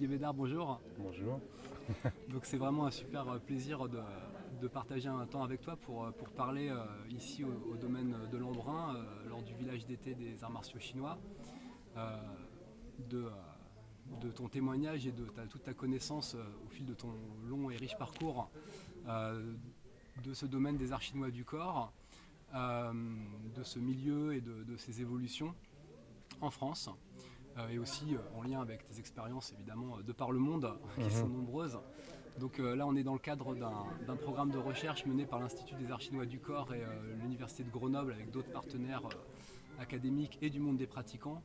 Didier Bédard, bonjour. Bonjour. Donc c'est vraiment un super plaisir de partager un temps avec toi pour parler ici au domaine de l'Embrun, lors du village d'été des arts martiaux chinois, euh, de, de ton témoignage et de toute ta connaissance au fil de ton long et riche parcours de ce domaine des arts chinois du corps, de ce milieu et de ses évolutions en France. Et aussi en lien avec tes expériences évidemment de par le monde qui sont nombreuses. Donc là on est dans le cadre d'un programme de recherche mené par l'Institut des Arts Chinois du Corps et l'Université de Grenoble avec d'autres partenaires académiques et du monde des pratiquants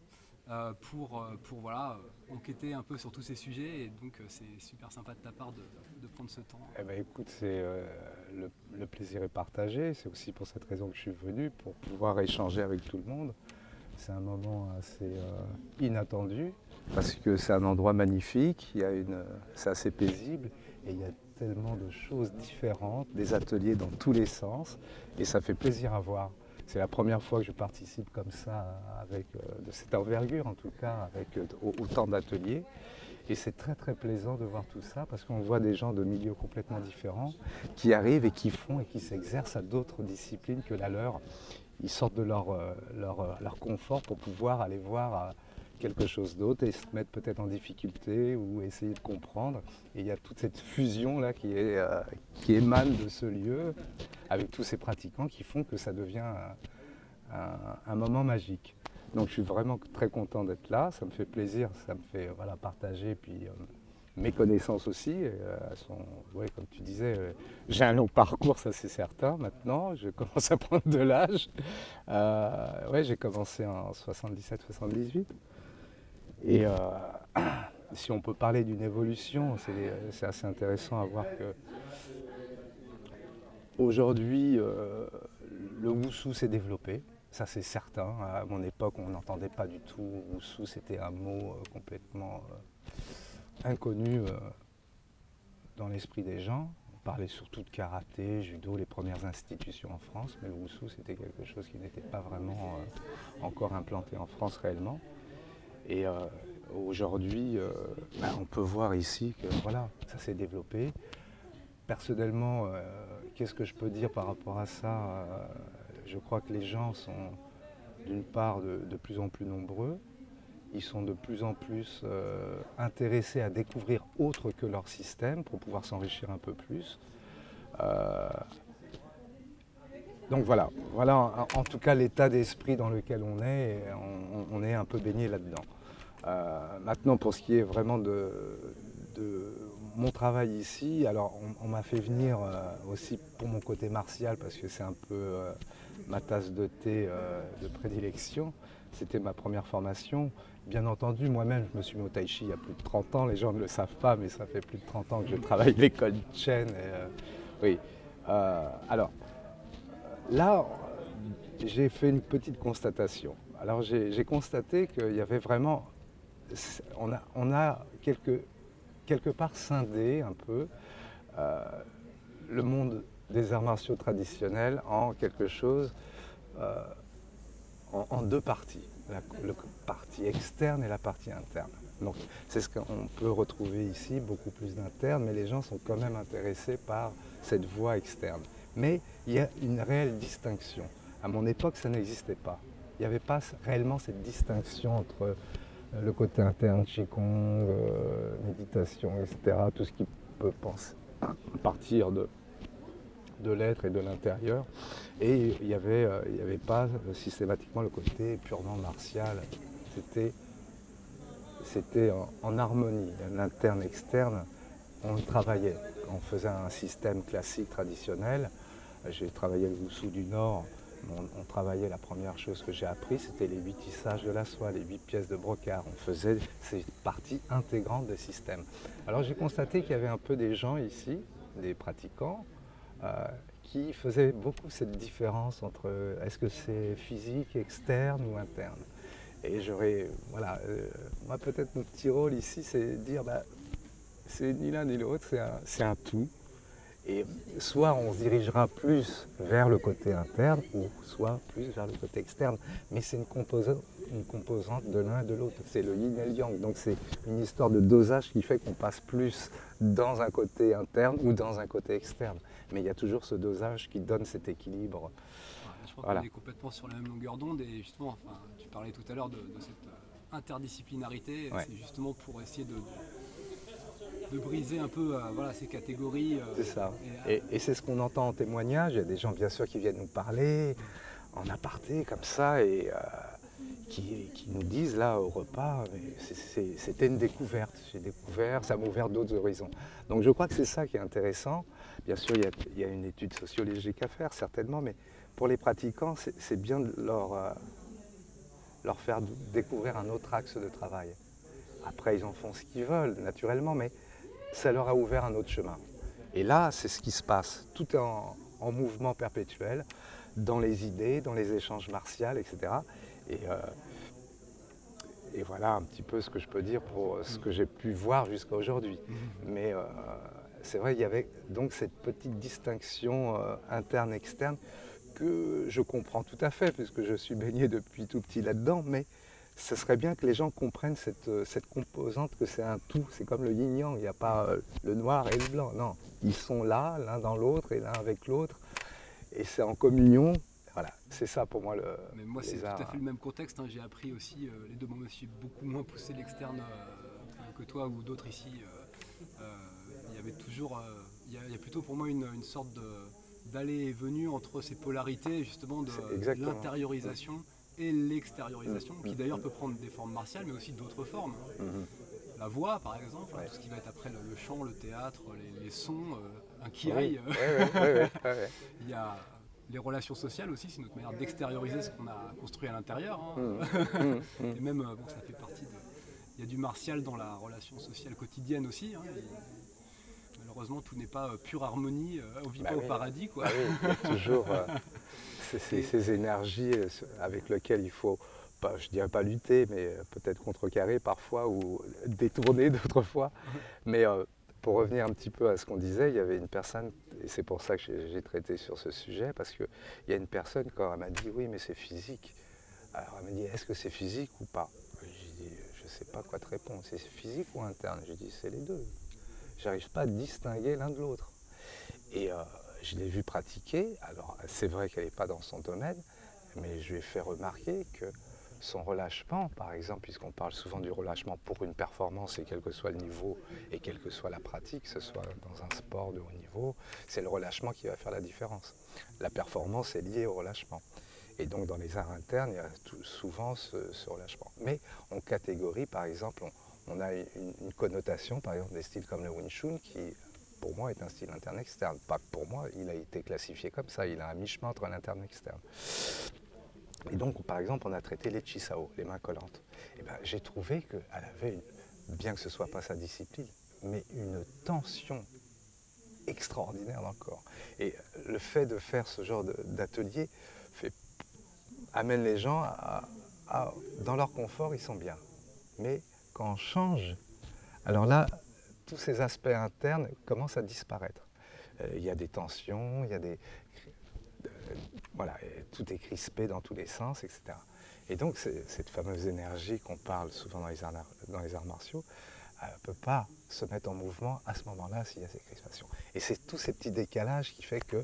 pour voilà, enquêter un peu sur tous ces sujets et donc c'est super sympa de ta part de prendre ce temps. Eh ben, écoute, le plaisir est partagé. C'est aussi pour cette raison que je suis venu, pour pouvoir échanger avec tout le monde. C'est un moment assez inattendu, parce que c'est un endroit magnifique, c'est assez paisible, et il y a tellement de choses différentes, des ateliers dans tous les sens, et ça fait plaisir à voir. C'est la première fois que je participe comme ça, de cette envergure en tout cas, avec autant d'ateliers. Et c'est très très plaisant de voir tout ça parce qu'on voit des gens de milieux complètement différents qui arrivent et qui font et qui s'exercent à d'autres disciplines que la leur. Ils sortent de leur confort pour pouvoir aller voir quelque chose d'autre et se mettre peut-être en difficulté ou essayer de comprendre. Et il y a toute cette fusion là qui émane de ce lieu avec tous ces pratiquants qui font que ça devient un moment magique. Donc je suis vraiment très content d'être là, ça me fait plaisir, ça me fait voilà, partager puis, mes connaissances aussi. Ouais, comme tu disais, j'ai un long parcours, ça c'est certain maintenant, je commence à prendre de l'âge. Ouais, j'ai commencé en 77-78 et si on peut parler d'une évolution, c'est assez intéressant à voir que aujourd'hui le wushu s'est développé. Ça c'est certain. À mon époque, on n'entendait pas du tout. Wushu, c'était un mot complètement inconnu dans l'esprit des gens. On parlait surtout de karaté, judo, les premières institutions en France, mais le wushu, c'était quelque chose qui n'était pas vraiment encore implanté en France réellement. Et aujourd'hui, on peut voir ici que voilà, ça s'est développé. Personnellement, qu'est-ce que je peux dire par rapport à ça? Je crois que les gens sont d'une part de plus en plus nombreux, ils sont de plus en plus intéressés à découvrir autre que leur système pour pouvoir s'enrichir un peu plus. Euh, donc voilà en tout cas l'état d'esprit dans lequel on est, et on est un peu baigné là-dedans. Maintenant pour ce qui est vraiment de mon travail ici, alors on m'a fait venir aussi pour mon côté martial parce que c'est un peu ma tasse de thé de prédilection. C'était ma première formation. Bien entendu, moi-même, je me suis mis au tai chi il y a plus de 30 ans. Les gens ne le savent pas, mais ça fait plus de 30 ans que je travaille à l'école Chen. Oui. Alors, là, j'ai fait une petite constatation. Alors, j'ai constaté qu'il y avait vraiment... On a quelque part scindé un peu euh, le monde des arts martiaux traditionnels en quelque chose, euh, en deux parties, la partie externe et la partie interne. Donc c'est ce qu'on peut retrouver ici, beaucoup plus d'interne, mais les gens sont quand même intéressés par cette voie externe. Mais il y a une réelle distinction. À mon époque, ça n'existait pas. Il n'y avait pas réellement cette distinction entre le côté interne, Qigong, méditation, etc., tout ce qui peut penser à partir de l'être et de l'intérieur. Et il n'y avait pas systématiquement le côté purement martial. C'était en harmonie, l'interne, externe, on travaillait. On faisait un système classique, traditionnel. J'ai travaillé le Wushu du Nord. On travaillait, la première chose que j'ai appris, c'était les 8 tissages de la soie, les 8 pièces de brocart. On faisait ces parties intégrantes des systèmes. Alors j'ai constaté qu'il y avait un peu des gens ici, des pratiquants, qui faisaient beaucoup cette différence entre est-ce que c'est physique, externe ou interne. Et voilà, moi peut-être mon petit rôle ici, c'est de dire, c'est ni l'un ni l'autre, c'est un tout. Et soit on se dirigera plus vers le côté interne, ou soit plus vers le côté externe. Mais c'est une composante de l'un et de l'autre. C'est le yin et le yang. Donc c'est une histoire de dosage qui fait qu'on passe plus dans un côté interne ou dans un côté externe. Mais il y a toujours ce dosage qui donne cet équilibre. Ouais, je pense Voilà. qu'on est complètement sur la même longueur d'onde et justement, enfin, tu parlais tout à l'heure de cette interdisciplinarité. Ouais. C'est justement pour essayer de briser un peu voilà, ces catégories. C'est ça. Et, Et c'est ce qu'on entend en témoignage. Il y a des gens, bien sûr, qui viennent nous parler en aparté, comme ça, et qui nous disent, là, au repas, c'était une découverte. J'ai découvert, ça m'a ouvert d'autres horizons. Donc je crois que c'est ça qui est intéressant. Bien sûr, il y a une étude sociologique à faire, certainement, mais pour les pratiquants, c'est bien de leur faire découvrir un autre axe de travail. Après, ils en font ce qu'ils veulent, naturellement, mais ça leur a ouvert un autre chemin. Et là, c'est ce qui se passe. Tout est en mouvement perpétuel, dans les idées, dans les échanges martiaux, etc. Et voilà un petit peu ce que je peux dire pour ce que j'ai pu voir jusqu'à aujourd'hui. Mais c'est vrai, il y avait donc cette petite distinction interne-externe que je comprends tout à fait, puisque je suis baigné depuis tout petit là-dedans, mais ce serait bien que les gens comprennent cette composante, que c'est un tout. C'est comme le yin-yang, il n'y a pas le noir et le blanc. Non, ils sont là, l'un dans l'autre et l'un avec l'autre. Et c'est en communion. Voilà, c'est ça pour moi mais moi, c'est les tout à arts. fait le même contexte. Hein. J'ai appris aussi les deux. Moi, je me suis beaucoup moins poussé l'externe que toi ou d'autres ici. Il y avait toujours. Il y a plutôt pour moi une sorte d'aller et venue entre ces polarités, justement, de Exactement. l'intériorisation et l'extériorisation, qui d'ailleurs peut prendre des formes martiales, mais aussi d'autres formes. La voix, par exemple, Ouais. tout ce qui va être après le chant, le théâtre, les sons, un Oui, kiai. ouais. Il y a les relations sociales aussi, c'est notre manière d'extérioriser ce qu'on a construit à l'intérieur. Hein. Et même, bon, ça fait partie de... Il y a du martial dans la relation sociale quotidienne aussi. Hein. Malheureusement, tout n'est pas pure harmonie. On ne vit Bah pas oui. au paradis, quoi. Bah oui, il y a toujours ces énergies avec lesquelles il faut, pas, je dirais pas lutter, mais peut-être contrecarrer parfois ou détourner d'autres fois. Mais pour revenir un petit peu à ce qu'on disait, il y avait une personne, et c'est pour ça que j'ai traité sur ce sujet, parce qu'il y a une personne, quand elle m'a dit oui, mais c'est physique. Alors elle m'a dit, est-ce que c'est physique ou pas? J'ai dit, je ne sais pas quoi te répondre, c'est physique ou interne? J'ai dit, c'est les deux. J'arrive pas à distinguer l'un de l'autre. Et je l'ai vu pratiquer. Alors c'est vrai qu'elle n'est pas dans son domaine, mais je lui ai fait remarquer que son relâchement, par exemple, puisqu'on parle souvent du relâchement pour une performance, et quel que soit le niveau et quelle que soit la pratique, que ce soit dans un sport de haut niveau, c'est le relâchement qui va faire la différence. La performance est liée au relâchement. Et donc dans les arts internes, il y a souvent ce relâchement. Mais on catégorie, par exemple, on a une connotation, par exemple, des styles comme le Wing Chun, qui pour moi est un style interne-externe. Pas que pour moi, il a été classifié comme ça, il a un mi-chemin entre l'interne et l'externe. Et donc, par exemple, on a traité les Chisao, les mains collantes. Et ben, j'ai trouvé qu'elle avait, bien que ce ne soit pas sa discipline, mais une tension extraordinaire dans le corps. Et le fait de faire ce genre d'atelier amène les gens dans leur confort, ils sont bien. Mais quand on change, alors là, tous ces aspects internes commencent à disparaître. Il y a des tensions, il y a des... voilà, tout est crispé dans tous les sens, etc. Et donc cette fameuse énergie qu'on parle souvent dans les arts martiaux, elle ne peut pas se mettre en mouvement à ce moment-là s'il y a ces crispations. Et c'est tous ces petits décalages qui fait qu'il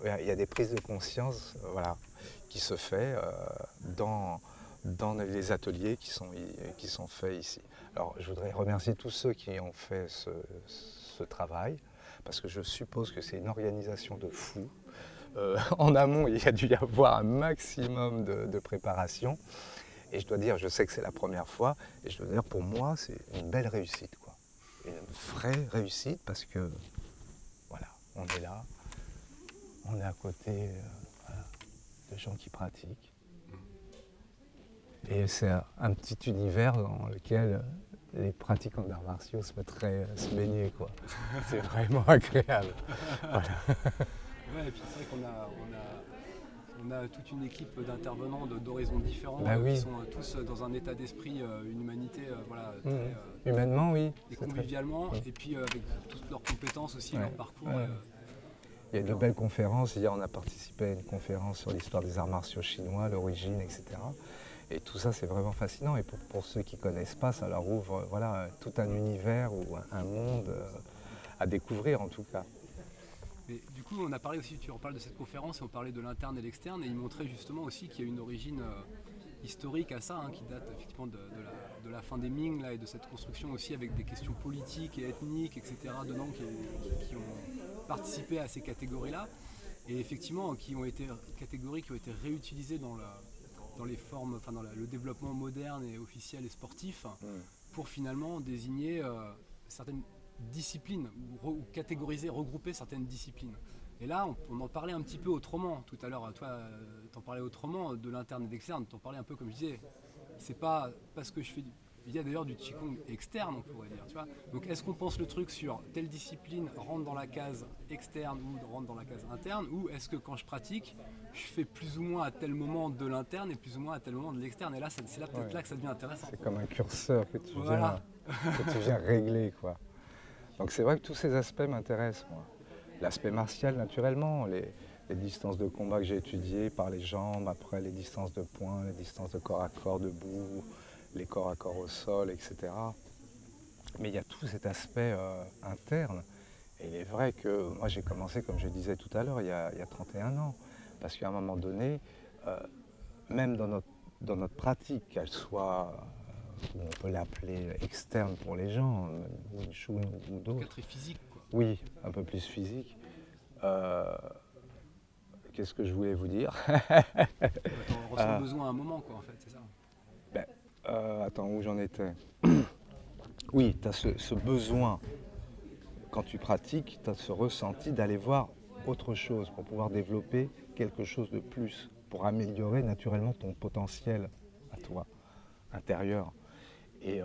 y a des prises de conscience qui se fait dans les ateliers qui sont faits ici. Alors je voudrais remercier tous ceux qui ont fait ce travail, parce que je suppose que c'est une organisation de fous. En amont, il y a dû y avoir un maximum de préparation. Et je dois dire, je sais que c'est la première fois, et je dois dire, pour moi, c'est une belle réussite, quoi. Une vraie réussite, parce que, voilà, on est là, on est à côté de gens qui pratiquent. Et c'est un petit univers dans lequel les pratiquants d'arts martiaux se mettraient à se baigner, quoi. C'est vraiment agréable. Voilà. Ouais, et puis c'est vrai qu'on a toute une équipe d'intervenants d'horizons différents Oui. qui sont tous dans un état d'esprit, une humanité très, humainement, oui. et convivialement, et puis avec toutes leurs compétences aussi, leur parcours. Il y a de belles conférences. Hier, on a participé à une conférence sur l'histoire des arts martiaux chinois, l'origine, etc. Et tout ça, c'est vraiment fascinant. Et pour ceux qui ne connaissent pas, ça leur ouvre tout un univers ou un monde à découvrir, en tout cas. Mais du coup, on a parlé aussi, tu reparles de cette conférence, et on parlait de l'interne et l'externe, et il montrait justement aussi qu'il y a une origine historique à ça, qui date effectivement de la fin des Ming là, et de cette construction aussi avec des questions politiques et ethniques, etc. dedans qui ont participé à ces catégories-là, et effectivement qui ont été catégories qui ont été réutilisées dans les formes, enfin dans le développement moderne et officiel et sportif, pour finalement désigner certaines disciplines ou catégoriser, regrouper certaines disciplines. Et là, on en parlait un petit peu autrement tout à l'heure. Toi, t'en parlais autrement de l'interne et de l'externe. T'en parlais un peu comme je disais. C'est pas parce que je fais il y a d'ailleurs du Qigong externe, on pourrait dire. Tu vois. Donc, est-ce qu'on pense le truc sur telle discipline rentre dans la case externe ou rentre dans la case interne, ou est-ce que quand je pratique, je fais plus ou moins à tel moment de l'interne et plus ou moins à tel moment de l'externe. Et là, c'est là peut-être là que ça devient intéressant. C'est comme un curseur que tu viens régler, quoi. Donc c'est vrai que tous ces aspects m'intéressent, moi. L'aspect martial, naturellement, les distances de combat que j'ai étudiées par les jambes, après les distances de poing, les distances de corps à corps debout, les corps à corps au sol, etc. Mais il y a tout cet aspect interne. Et il est vrai que moi j'ai commencé, comme je disais tout à l'heure, il y a 31 ans. Parce qu'à un moment donné, même dans notre pratique, qu'elle soit, on peut l'appeler externe pour les gens, Wing Chun ou d'autres. Très physique, quoi. Oui, un peu plus physique. Qu'est-ce que je voulais vous dire? On ressent besoin à un moment, quoi, en fait, c'est ça. Attends, où j'en étais? Oui, tu as ce besoin, quand tu pratiques, tu as ce ressenti d'aller voir autre chose pour pouvoir développer quelque chose de plus, pour améliorer naturellement ton potentiel à toi, intérieur. Et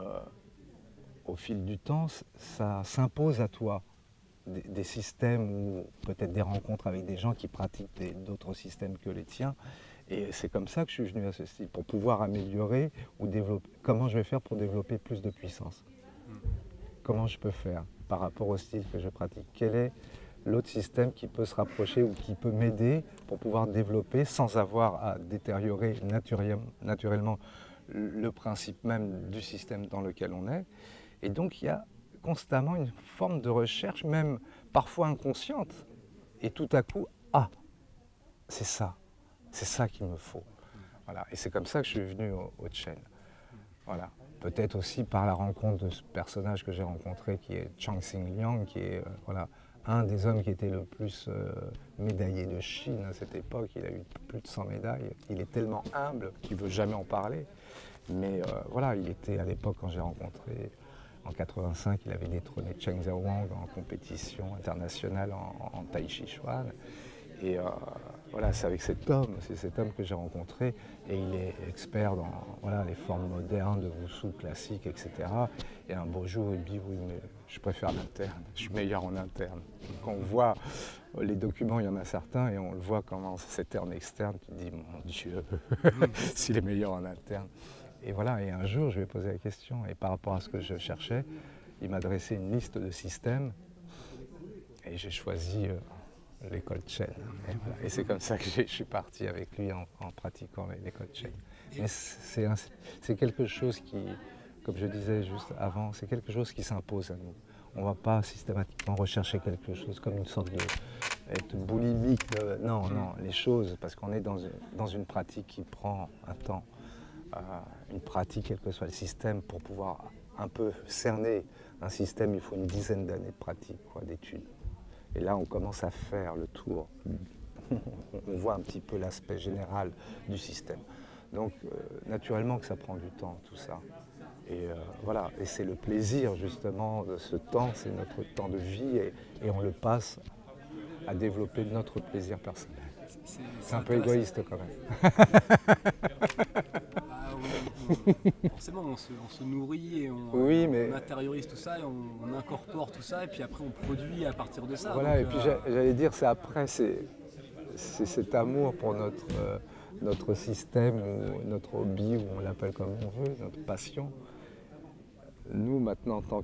au fil du temps, ça s'impose à toi. Des systèmes ou peut-être des rencontres avec des gens qui pratiquent d'autres systèmes que les tiens. Et c'est comme ça que je suis venu à ce style, pour pouvoir améliorer ou développer. Comment je vais faire pour développer plus de puissance? Comment je peux faire par rapport au style que je pratique? Quel est l'autre système qui peut se rapprocher ou qui peut m'aider pour pouvoir développer sans avoir à détériorer naturellement le principe même du système dans lequel on est? Et donc il y a constamment une forme de recherche, même parfois inconsciente. Et tout à coup, c'est ça qu'il me faut. Voilà. Et c'est comme ça que je suis venu au Chen. Voilà. Peut-être aussi par la rencontre de ce personnage que j'ai rencontré, qui est Chang Xingliang, qui est un des hommes qui était le plus médaillé de Chine à cette époque. Il a eu plus de 100 médailles. Il est tellement humble qu'il ne veut jamais en parler. Mais il était à l'époque, quand j'ai rencontré, en 85, il avait détrôné Chen Zhaowang en compétition internationale en Tai Chi Chuan. Et c'est avec c'est cet homme que j'ai rencontré, et il est expert dans les formes modernes de Wushu classique, etc. Et un beau jour, il me dit oui, mais je préfère l'interne, je suis meilleur en interne. Quand on voit les documents, il y en a certains, et on le voit comment c'était en externe, tu te dis mon Dieu, s'il est meilleur en interne. Et et un jour, je lui ai posé la question, et par rapport à ce que je cherchais, il m'a dressé une liste de systèmes, et j'ai choisi l'école Chen. Et c'est comme ça que je suis parti avec lui en pratiquant l'école Chen. Mais c'est quelque chose qui, comme je disais juste avant, c'est quelque chose qui s'impose à nous. On ne va pas systématiquement rechercher quelque chose comme une sorte d'être boulimique. Non, les choses, parce qu'on est dans une pratique qui prend un temps. Une pratique, quel que soit le système, pour pouvoir un peu cerner un système, il faut une dizaine d'années de pratique, d'études. Et là, on commence à faire le tour. On voit un petit peu l'aspect général du système. Donc, naturellement que ça prend du temps, tout ça. Et et c'est le plaisir, justement, de ce temps, c'est notre temps de vie, et on le passe à développer notre plaisir personnel. C'est un peu égoïste, quand même. Forcément, on se nourrit et on intériorise tout ça et on incorpore tout ça, et puis après on produit à partir de ça. Voilà, donc, et puis j'allais dire, c'est cet amour pour notre système, ou notre hobby, ou on l'appelle comme on veut, notre passion. Nous, maintenant, en tant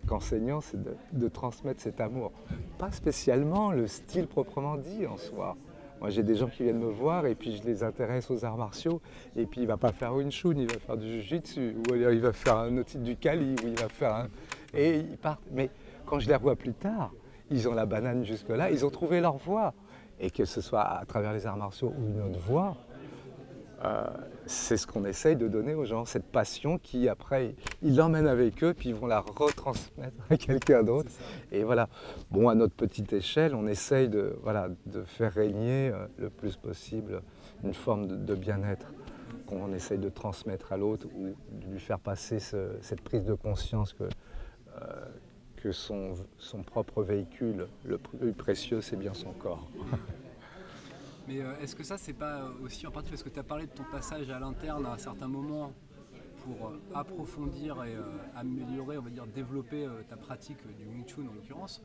qu'enseignant, c'est de transmettre cet amour. Pas spécialement le style proprement dit en soi. Moi, j'ai des gens qui viennent me voir et puis je les intéresse aux arts martiaux. Et puis, il ne va pas faire Wing Chun, il va faire du Jiu-Jitsu, ou alors il va faire un autre type du Kali, ou il va faire un... Et ils partent. Mais quand je les revois plus tard, ils ont la banane jusque-là, ils ont trouvé leur voie. Et que ce soit à travers les arts martiaux ou une autre voie, c'est ce qu'on essaye de donner aux gens, cette passion qui après ils l'emmènent avec eux puis ils vont la retransmettre à quelqu'un d'autre. Et voilà, bon, à notre petite échelle, on essaye de faire régner le plus possible une forme de bien-être qu'on essaye de transmettre à l'autre ou de lui faire passer cette prise de conscience que son propre véhicule, le plus précieux, c'est bien son corps. Mais est-ce que ça, c'est pas aussi en partie parce que tu as parlé de ton passage à l'interne à un certain moment pour approfondir et améliorer, on va dire, développer ta pratique du Wing Chun en l'occurrence,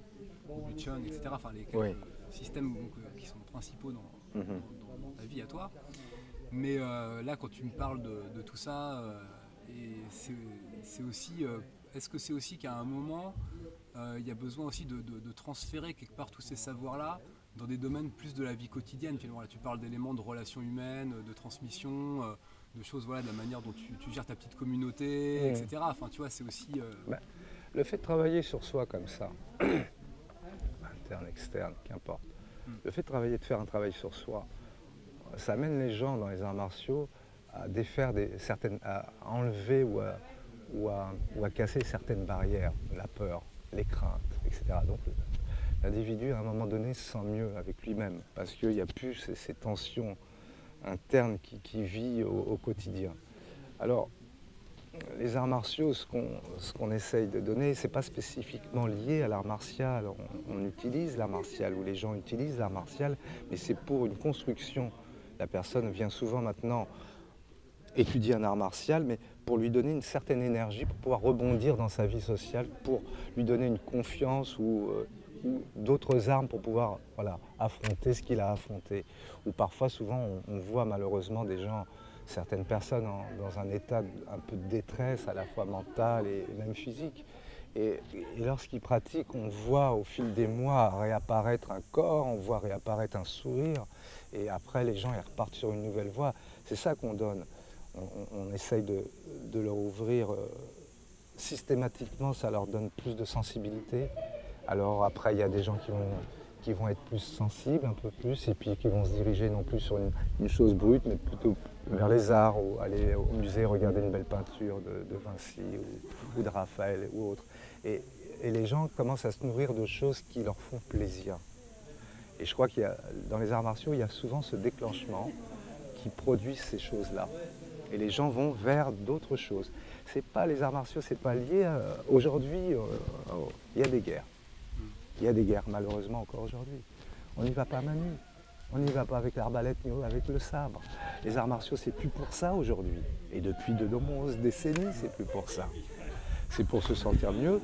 ou du Chun, etc. Enfin, les quelques systèmes donc, qui sont principaux dans ta vie à toi. Mais là, quand tu me parles de tout ça, et c'est aussi, est-ce que c'est aussi qu'à un moment, il y a besoin aussi de transférer quelque part tous ces savoirs-là dans des domaines plus de la vie quotidienne. Finalement, là, tu parles d'éléments de relations humaines, de transmission, de choses, voilà, de la manière dont tu gères ta petite communauté, etc. Enfin, tu vois, c'est aussi... Le fait de travailler sur soi comme ça, interne, externe, qu'importe, le fait de travailler, de faire un travail sur soi, ça amène les gens dans les arts martiaux à défaire à enlever ou à casser certaines barrières, la peur, les craintes, etc. Donc, l'individu, à un moment donné, se sent mieux avec lui-même parce qu'il n'y a plus ces tensions internes qui vivent au quotidien. Alors, les arts martiaux, ce qu'on essaye de donner, ce n'est pas spécifiquement lié à l'art martial. On utilise l'art martial ou les gens utilisent l'art martial, mais c'est pour une construction. La personne vient souvent maintenant étudier un art martial, mais pour lui donner une certaine énergie, pour pouvoir rebondir dans sa vie sociale, pour lui donner une confiance ou d'autres armes pour pouvoir affronter ce qu'il a affronté. Ou parfois, souvent, on voit malheureusement des gens, certaines personnes dans un état un peu de détresse, à la fois mentale et même physique. Et lorsqu'ils pratiquent, on voit au fil des mois réapparaître un corps, on voit réapparaître un sourire, et après les gens ils repartent sur une nouvelle voie. C'est ça qu'on donne. On essaye de leur ouvrir systématiquement, ça leur donne plus de sensibilité. Alors après, il y a des gens qui vont être plus sensibles, un peu plus, et puis qui vont se diriger non plus sur une chose brute, mais plutôt vers les arts, ou aller au musée regarder une belle peinture de Vinci ou de Raphaël ou autre. Et les gens commencent à se nourrir de choses qui leur font plaisir. Et je crois dans les arts martiaux, il y a souvent ce déclenchement qui produit ces choses-là. Et les gens vont vers d'autres choses. C'est pas les arts martiaux, c'est pas lié aujourd'hui. Il y a des guerres. Il y a des guerres, malheureusement, encore aujourd'hui. On n'y va pas à main nue. On n'y va pas avec l'arbalète ni avec le sabre. Les arts martiaux, c'est plus pour ça aujourd'hui. Et depuis de nombreuses décennies, c'est plus pour ça. C'est pour se sentir mieux,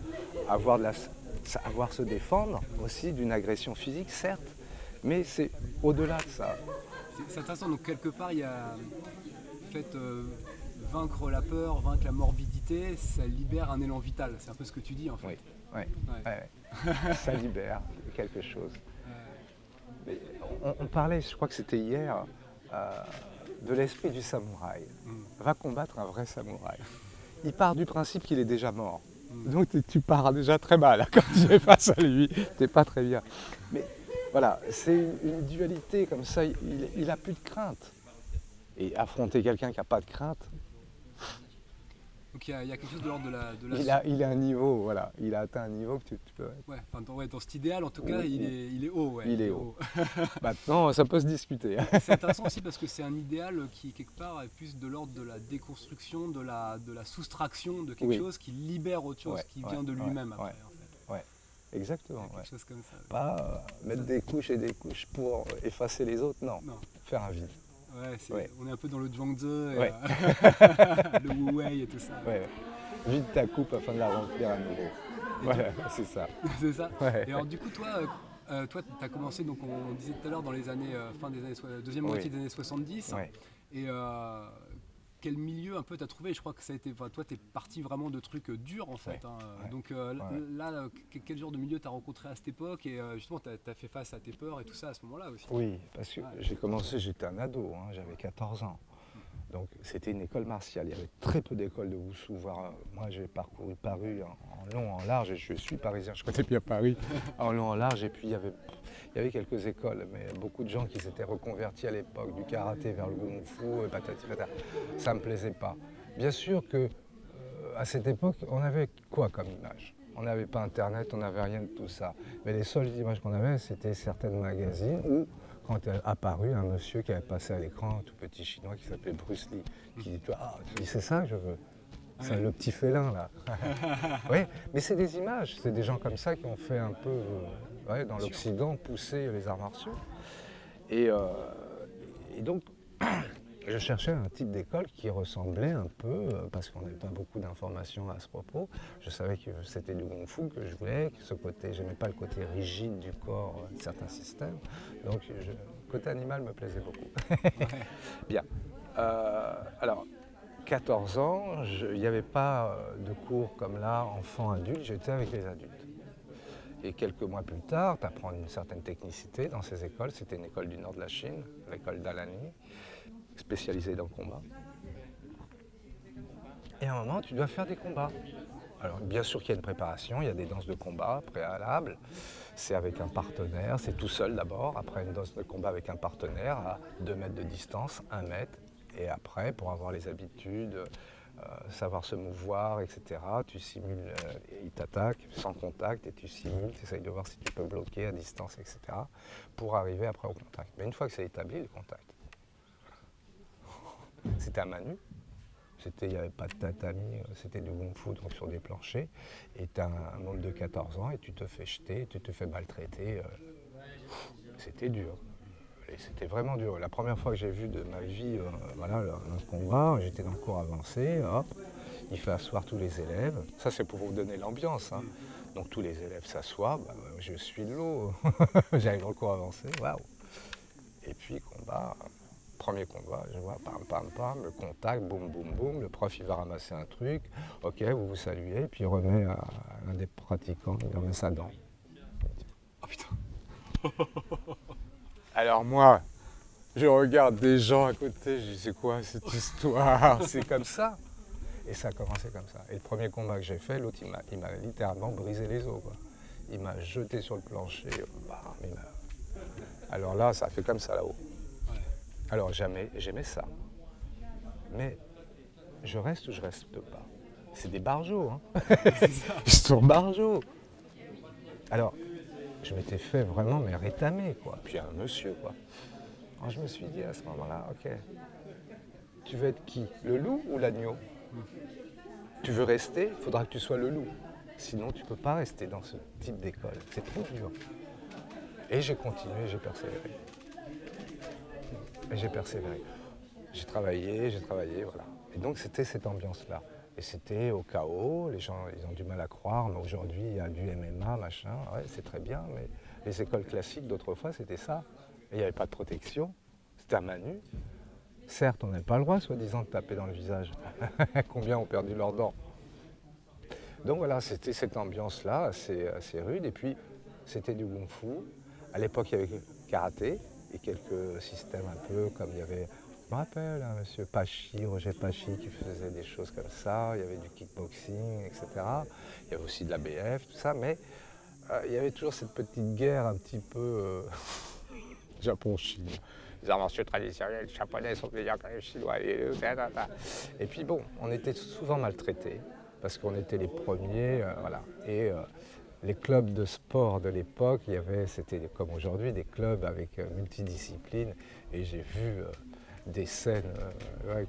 avoir se défendre aussi d'une agression physique, certes, mais c'est au-delà de ça. C'est intéressant, donc quelque part, il y a vaincre la peur, vaincre la morbidité, ça libère un élan vital. C'est un peu ce que tu dis en fait. Oui. Ça libère quelque chose. Mais on parlait, je crois que c'était hier, de l'esprit du samouraï. Va combattre un vrai samouraï. Il part du principe qu'il est déjà mort. Donc tu pars déjà très mal quand tu es face à lui. T'es pas très bien. Mais voilà, c'est une dualité comme ça. Il n'a plus de crainte. Et affronter quelqu'un qui n'a pas de crainte. Donc il y a quelque chose de l'ordre de la... Il a un niveau, voilà. Il a atteint un niveau que tu peux... Dans cet idéal, en tout cas, il est haut. Ouais, il est haut. Maintenant, ça peut se discuter. C'est intéressant aussi parce que c'est un idéal qui, quelque part, est plus de l'ordre de la déconstruction, de la soustraction de quelque chose qui libère autre chose qui vient de lui-même après. En fait. Exactement. Quelque chose comme ça. Pas mettre des couches et des couches pour effacer les autres, non. Faire un vide. On est un peu dans le Zhuangzi, le Wu Wei et tout ça. Vide ta coupe afin de la remplir à nouveau. Voilà, c'est ça. C'est ça. Et alors du coup, toi tu as commencé, donc on disait tout à l'heure, dans les années, deuxième moitié des années 70. Et quel milieu un peu t'as trouvé? Je crois que ça a été, enfin, toi t'es parti vraiment de trucs durs en fait. Ouais. Donc Ouais. là, quel genre de milieu t'as rencontré à cette époque et justement t'as fait face à tes peurs et tout ça à ce moment-là aussi. Oui, parce que Ouais. j'ai commencé, j'étais un ado, hein, j'avais 14 ans. Donc c'était une école martiale. Il y avait très peu d'écoles de Wushu. Moi j'ai parcouru Paris en long, en large, et je suis parisien, je connais bien Paris, en long, en large. Et puis il y avait quelques écoles, mais beaucoup de gens qui s'étaient reconvertis à l'époque du karaté vers le Kung Fu, et patati patata. Ça ne me plaisait pas. Bien sûr que à cette époque, on avait quoi comme image? On n'avait pas Internet, on n'avait rien de tout ça. Mais les seules images qu'on avait, c'était certains magazines où, quand est apparu un monsieur qui avait passé à l'écran, un tout petit chinois qui s'appelait Bruce Lee, qui dit ah, tu dis, c'est ça que je veux. C'est Ouais. le petit félin là. Oui, mais c'est des images, c'est des gens comme ça qui ont fait un peu, ouais, dans Bien sûr. l'Occident, pousser les arts martiaux. Et, euh, et donc, je cherchais un type d'école qui ressemblait un peu, parce qu'on n'avait pas beaucoup d'informations à ce propos. Je savais que c'était du Kung Fu que je voulais, que ce côté, j'aimais pas le côté rigide du corps de certains systèmes. Donc, le côté animal me plaisait beaucoup. Ouais. Bien. Alors, 14 ans, il n'y avait pas de cours comme là, enfant-adulte, j'étais avec les adultes. Et quelques mois plus tard, tu apprends une certaine technicité dans ces écoles. C'était une école du nord de la Chine, l'école d'Alani, spécialisée dans le combat. Et à un moment, tu dois faire des combats. Alors, bien sûr qu'il y a une préparation, il y a des danses de combat préalables. C'est avec un partenaire, c'est tout seul d'abord. Après, une danse de combat avec un partenaire à 2 mètres de distance, 1 mètre. Et après, pour avoir les habitudes, savoir se mouvoir, etc., tu simules, il t'attaque sans contact et tu simules, tu essayes de voir si tu peux bloquer à distance, etc., pour arriver après au contact. Mais une fois que c'est établi, le contact, c'était à main nue. Il n'y avait pas de tatami, c'était du Kung Fu, donc sur des planchers. Et tu as un môme de 14 ans et tu te fais jeter, tu te fais maltraiter. C'était dur. Et c'était vraiment dur. La première fois que j'ai vu de ma vie voilà, un combat, j'étais dans le cours avancé, hop, il fait asseoir tous les élèves. Ça, c'est pour vous donner l'ambiance. Hein. Donc tous les élèves s'assoient, bah, je suis de l'eau. J'arrive dans le cours avancé, waouh. Et puis combat. Premier combat, je vois, pam, pam, pam, le contact, boum, boum, boum, le prof il va ramasser un truc, ok, vous vous saluez, puis il remet à l'un des pratiquants, il remet sa dent. Oh putain. Alors moi, je regarde des gens à côté, je dis c'est quoi cette histoire? C'est comme ça. Et ça a commencé comme ça. Et le premier combat que j'ai fait, l'autre il m'a littéralement brisé les os, quoi. Il m'a jeté sur le plancher, bam, alors là, ça a fait comme ça là-haut. Alors j'aimais ça. Mais je reste ou je reste pas. C'est des barjots, hein. Ils sont barjots. Alors, je m'étais fait vraiment mais rétamer, quoi. Puis un monsieur, quoi. Alors je me suis dit à ce moment-là, ok, tu veux être qui? Le loup ou l'agneau? Tu veux rester? Il faudra que tu sois le loup. Sinon, tu ne peux pas rester dans ce type d'école. C'est trop dur. Et j'ai continué, j'ai persévéré. Et j'ai persévéré. J'ai travaillé, voilà. Et donc c'était cette ambiance-là. Et c'était au chaos, les gens ils ont du mal à croire, mais aujourd'hui il y a du MMA, machin, ouais, c'est très bien, mais les écoles classiques d'autrefois c'était ça. Et il n'y avait pas de protection, c'était à main nue. Certes, on n'avait pas le droit, soi-disant, de taper dans le visage. Combien ont perdu leurs dents? Donc voilà, c'était cette ambiance-là, assez rude. Et puis, c'était du Kung Fu. À l'époque, il y avait le karaté et quelques systèmes un peu comme il y avait... Je me rappelle, hein, monsieur Pachi, Roger Pachi, qui faisait des choses comme ça. Il y avait du kickboxing, etc. Il y avait aussi de la BF, tout ça. Mais il y avait toujours cette petite guerre un petit peu Japon-Chine. Les arts martiaux traditionnels japonais sont meilleurs que les Chinois. Et puis bon, on était souvent maltraités parce qu'on était les premiers. Voilà. Et les clubs de sport de l'époque, c'était comme aujourd'hui, des clubs avec multidisciplines. Et j'ai vu des scènes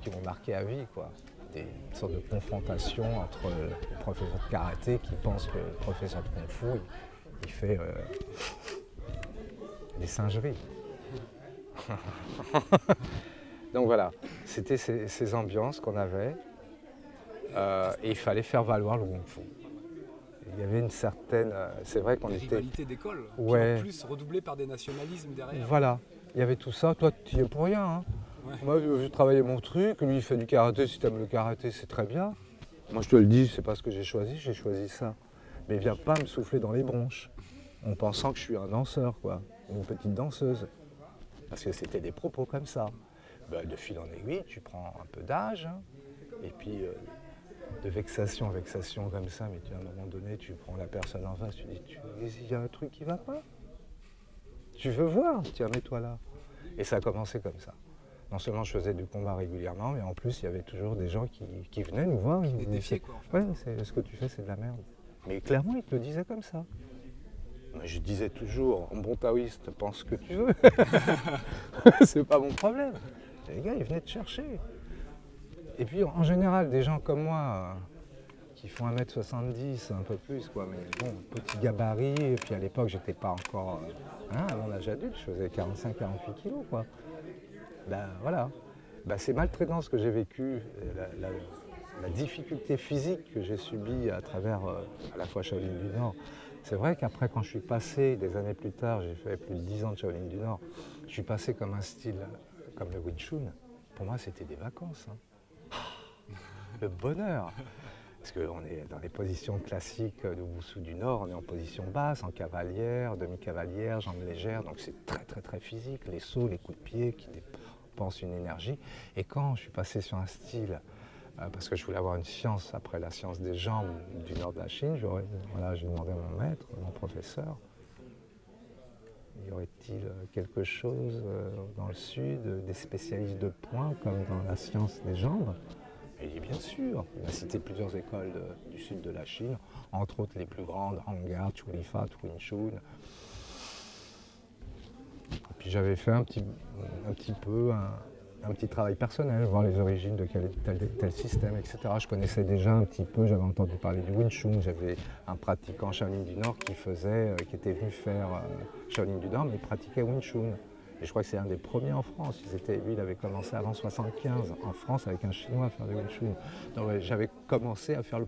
qui m'ont marqué à vie, quoi. Des sortes de confrontations entre le professeur de karaté qui pense que le professeur de kung fu, il fait des singeries. Donc voilà, c'était ces ambiances qu'on avait et il fallait faire valoir le kung fu. Il y avait une certaine... c'est vrai qu'on était... Rivalité d'école, ouais. qui en plus redoublée par des nationalismes derrière. Voilà, il y avait tout ça. Toi, tu y es pour rien. Hein. Ouais. Moi, je travaillais mon truc, lui, il fait du karaté. Si t'aimes le karaté, c'est très bien. Moi, je te le dis, c'est pas ce que j'ai choisi ça. Mais viens pas me souffler dans les bronches, en pensant que je suis un danseur, quoi, une petite danseuse. Parce que c'était des propos comme ça. Ben, de fil en aiguille, tu prends un peu d'âge, hein, et puis de vexation en vexation comme ça, mais à un moment donné, tu prends la personne en face, tu dis, il y a un truc qui va pas. Tu veux voir, tiens, mets-toi là. Et ça a commencé comme ça. Non seulement je faisais du combat régulièrement, mais en plus, il y avait toujours des gens qui venaient nous voir. Ils Des disaient, défiés, quoi, en fait. ouais, ce que tu fais, c'est de la merde. Mais clairement, ils te le disaient comme ça. Mais je disais toujours, en bon taoïste, pense ce que tu veux. C'est pas mon problème. Les gars, ils venaient te chercher. Et puis, en général, des gens comme moi, qui font 1m70, un peu plus, quoi, mais bon, petit gabarit, et puis à l'époque, j'étais pas encore à mon âge adulte, je faisais 45-48 kilos, quoi. Ben voilà, ben, ces maltraitances que j'ai vécues, la difficulté physique que j'ai subie à travers à la fois Shaolin du Nord, c'est vrai qu'après, quand je suis passé, des années plus tard, j'ai fait plus de 10 ans de Shaolin du Nord, je suis passé comme un style, comme le Wing Chun, pour moi, c'était des vacances. Hein. Le bonheur. Parce qu'on est dans les positions classiques de Wushu du Nord, on est en position basse, en cavalière, demi-cavalière, jambes légères, donc c'est très très très physique, les sauts, les coups de pied qui dépensent une énergie. Et quand je suis passé sur un style, parce que je voulais avoir une science après la science des jambes du nord de la Chine, j'ai demandé à mon maître, mon professeur, y aurait-il quelque chose dans le sud, des spécialistes de points comme dans la science des jambes? Il dit bien sûr, il a cité plusieurs écoles du sud de la Chine, entre autres les plus grandes, Hanggar, Chulifat, Wing Chun. Et puis j'avais fait un petit travail personnel, voir les origines de tel système, etc. Je connaissais déjà un petit peu, j'avais entendu parler du Wing Chun, j'avais un pratiquant Shaolin du Nord qui était venu faire Shaolin du Nord, mais il pratiquait Wing Chun. Et je crois que c'est un des premiers en France. Lui, il avait commencé avant 75 en France avec un Chinois à faire du Wing Chun. Donc j'avais commencé à faire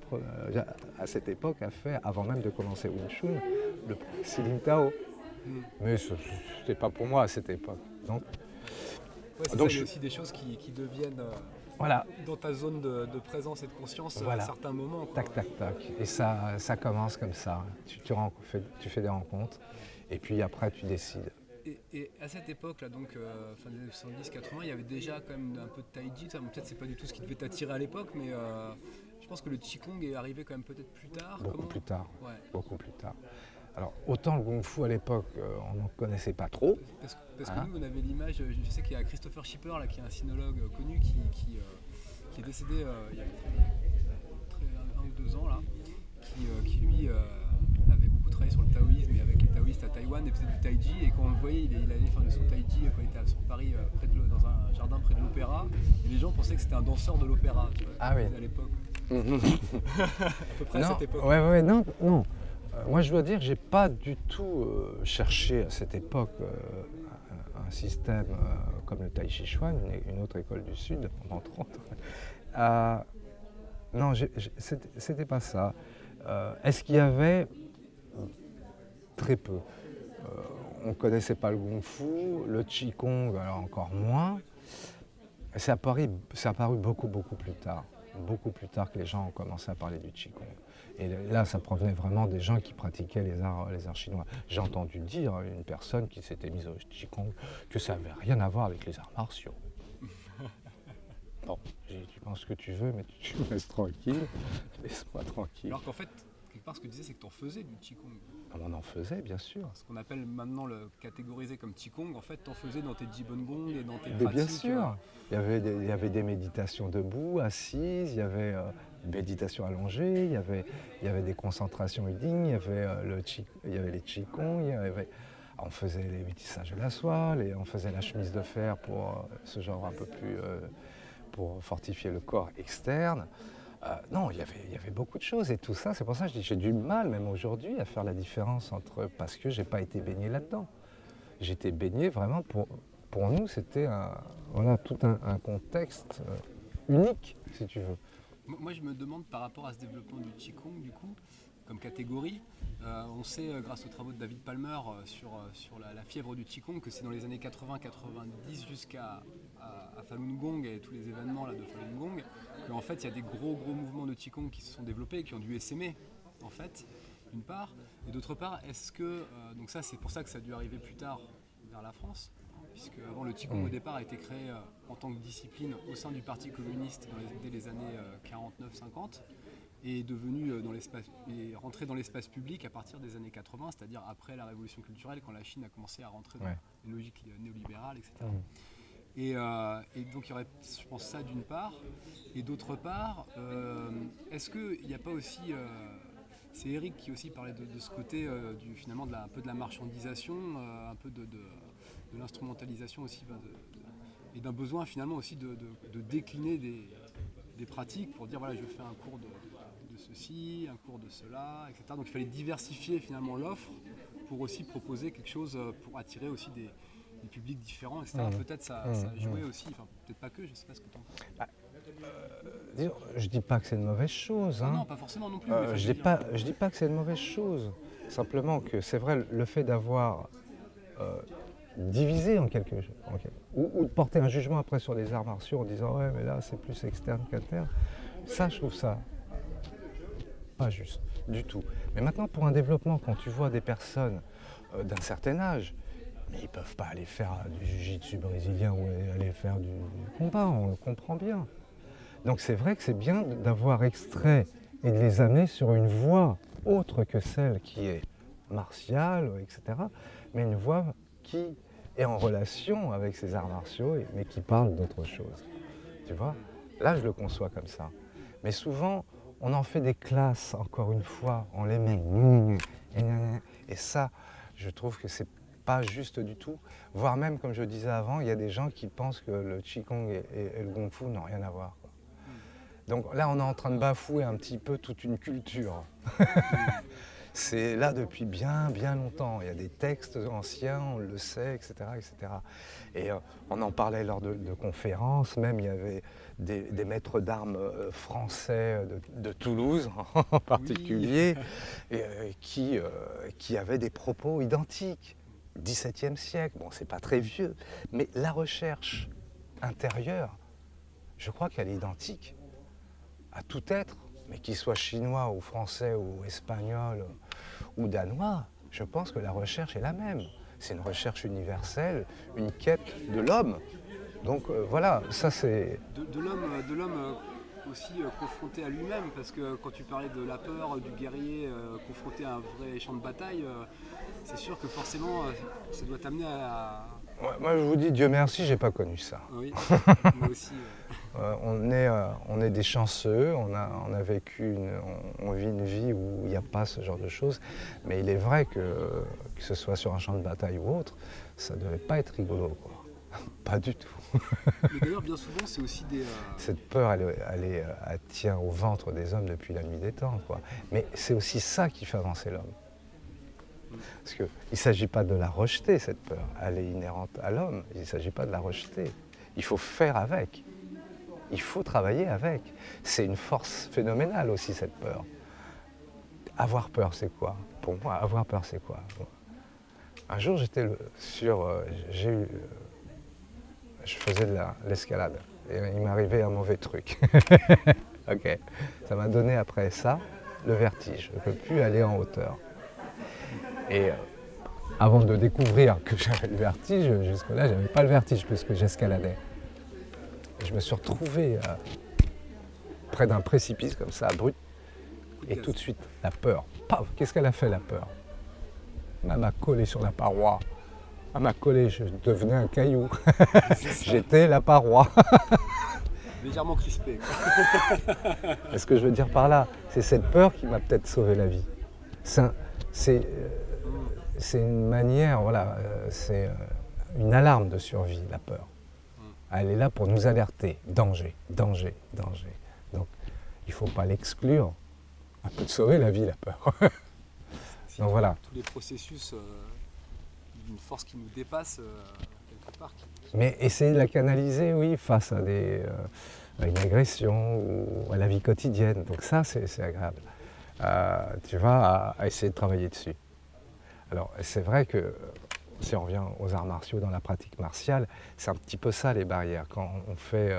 à cette époque, avant même de commencer Wing Chun, le Silin Tao. Mais ce n'était pas pour moi à cette époque. Donc c'est ça, il y a aussi des choses qui deviennent voilà. Dans ta zone de présence et de conscience voilà. À certains moments. Quoi. Tac, tac, tac. Et ça commence comme ça. Tu fais des rencontres et puis après tu décides. Et à cette époque-là, donc fin des années 70-80, il y avait déjà quand même un peu de tai chi. Peut-être c'est pas du tout ce qui devait t'attirer à l'époque, mais je pense que le qigong est arrivé quand même peut-être plus tard. Beaucoup plus tard. Ouais. Beaucoup plus tard. Alors autant le kung-fu à l'époque, on n'en connaissait pas trop. Parce que nous, on avait l'image. Je sais qu'il y a Christopher Schipper là, qui est un sinologue connu qui est décédé il y a un ou 2 ans là, qui lui avait beaucoup travaillé sur le taoïsme et avec les taoïstes à Taïwan et faisait du tai chi, et quand on le voyait, il allait faire de son tai chi quand il était sur Paris dans un jardin près de l'opéra, et les gens pensaient que c'était un danseur de l'opéra, tu vois, ah oui. à l'époque. À peu près non, à cette époque. Non. Moi je dois dire que j'ai pas du tout cherché à cette époque un système comme le Tai Chi Chuan, une autre école du Sud, entre autres. Non, c'était pas ça. Est-ce qu'il y avait très peu. On ne connaissait pas le kung-fu, le qigong alors encore moins. C'est apparu beaucoup plus tard. Beaucoup plus tard que les gens ont commencé à parler du qigong. Et là, ça provenait vraiment des gens qui pratiquaient les arts chinois. J'ai entendu dire à une personne qui s'était mise au qigong que ça n'avait rien à voir avec les arts martiaux. Bon, tu penses ce que tu veux, mais tu me laisses tranquille. Laisse-moi tranquille. Alors qu'en fait, quelque part, ce que tu disais, c'est que tu en faisais du qigong. On en faisait, bien sûr. Ce qu'on appelle maintenant le catégoriser comme qigong, en fait, tu en faisais dans tes jibongong et dans tes mais pratiques. Bien sûr. Il y avait des méditations debout, assises, il y avait des méditations allongées, il y avait des concentrations uding, il y avait les qigong, on faisait les métissages de la soie, on faisait la chemise de fer pour ce genre un peu plus pour fortifier le corps externe. Non, il y avait beaucoup de choses et tout ça, c'est pour ça que je dis j'ai du mal même aujourd'hui à faire la différence parce que j'ai pas été baigné là-dedans. J'étais baigné vraiment pour nous, c'était tout un contexte unique, si tu veux. Moi, je me demande par rapport à ce développement du qigong, du coup, comme catégorie, on sait grâce aux travaux de David Palmer sur la fièvre du qigong que c'est dans les années 80-90 jusqu'à à Falun Gong et tous les événements là, de Falun Gong, qu'en fait il y a des gros mouvements de Qigong qui se sont développés et qui ont dû essaimer, en fait, d'une part. Et d'autre part, est-ce que, donc ça c'est pour ça que ça a dû arriver plus tard vers la France, puisque avant le Qigong au départ a été créé en tant que discipline au sein du Parti communiste dès les années 49-50, et est devenu est rentré dans l'espace public à partir des années 80, c'est-à-dire après la révolution culturelle, quand la Chine a commencé à rentrer dans une logique néolibérale, etc. Et donc il y aurait, je pense, ça d'une part, et d'autre part, est-ce qu'il n'y a pas aussi, c'est Eric qui aussi parlait de ce côté finalement un peu de la marchandisation, un peu de l'instrumentalisation aussi, et d'un besoin finalement aussi de décliner des pratiques pour dire voilà, je fais un cours de ceci, un cours de cela, etc. Donc il fallait diversifier finalement l'offre pour aussi proposer quelque chose pour attirer aussi des publics différents, etc. Peut-être ça a joué aussi, enfin peut-être pas que, je ne sais pas ce que tu en penses. Je dis pas que c'est une mauvaise chose. Non, pas forcément non plus. Je dis pas que c'est une mauvaise chose. Simplement que c'est vrai, le fait d'avoir divisé en quelque chose, ou de porter un jugement après sur les arts martiaux en disant ouais mais là c'est plus externe qu'interne, ça je trouve ça pas juste du tout. Mais maintenant pour un développement, quand tu vois des personnes d'un certain âge, mais ils ne peuvent pas aller faire du jiu-jitsu brésilien ou aller faire du combat, on le comprend bien. Donc c'est vrai que c'est bien d'avoir extrait et de les amener sur une voie autre que celle qui est martiale, etc. Mais une voie qui est en relation avec ces arts martiaux, mais qui parle d'autre chose. Tu vois? Là, je le conçois comme ça. Mais souvent, on en fait des classes, encore une fois, on les met. Et ça, je trouve que c'est pas juste du tout. Voire même, comme je disais avant, il y a des gens qui pensent que le Qigong et le Kung Fu n'ont rien à voir. Donc là, on est en train de bafouer un petit peu toute une culture. C'est là depuis bien longtemps. Il y a des textes anciens, on le sait, etc. Et on en parlait lors de conférences. Même, il y avait des maîtres d'armes français de Toulouse en particulier, qui avaient des propos identiques. 17e siècle, bon, c'est pas très vieux, mais la recherche intérieure, je crois qu'elle est identique à tout être, mais qu'il soit chinois ou français ou espagnol ou danois, je pense que la recherche est la même. C'est une recherche universelle, une quête de l'homme. Donc voilà, ça c'est... De l'homme aussi confronté à lui-même, parce que quand tu parlais de la peur, du guerrier confronté à un vrai champ de bataille, c'est sûr que forcément ça doit t'amener à... Ouais, moi je vous dis, Dieu merci, j'ai pas connu ça. Oui, moi aussi. On est des chanceux, on vit une vie où il n'y a pas ce genre de choses, mais il est vrai que ce soit sur un champ de bataille ou autre, ça ne devait pas être rigolo, quoi. Pas du tout. Mais d'ailleurs, bien souvent, c'est aussi des... Cette peur, elle tient au ventre des hommes depuis la nuit des temps, quoi. Mais c'est aussi ça qui fait avancer l'homme. Parce qu'il ne s'agit pas de la rejeter, cette peur. Elle est inhérente à l'homme, il ne s'agit pas de la rejeter. Il faut faire avec. Il faut travailler avec. C'est une force phénoménale aussi, cette peur. Avoir peur, c'est quoi? Pour moi, avoir peur, c'est quoi? Un jour, j'étais je faisais de l'escalade et il m'arrivait un mauvais truc. Ok. Ça m'a donné après ça le vertige. Je ne peux plus aller en hauteur. Et avant de découvrir que j'avais le vertige, jusque-là, je n'avais pas le vertige puisque j'escaladais. Et je me suis retrouvé près d'un précipice comme ça, abrupt. Et tout de suite, la peur. Paf! Qu'est-ce qu'elle a fait, la peur? Elle m'a collé sur la paroi. Elle m'a collé, je devenais un caillou. J'étais la paroi. Légèrement crispé. Et ce que je veux dire par là, c'est cette peur qui m'a peut-être sauvé la vie. C'est une manière, voilà, c'est une alarme de survie, la peur. Elle est là pour nous alerter. Danger, danger, danger. Donc, il ne faut pas l'exclure. Elle peut te sauver la vie, la peur. Donc voilà. Tous les processus d'une force qui nous dépasse, quelque part. Mais essayer de la canaliser, oui, face à une agression ou à la vie quotidienne. Donc ça, c'est agréable. Tu vas à essayer de travailler dessus. Alors, c'est vrai que si on revient aux arts martiaux dans la pratique martiale, c'est un petit peu ça les barrières. Quand on fait,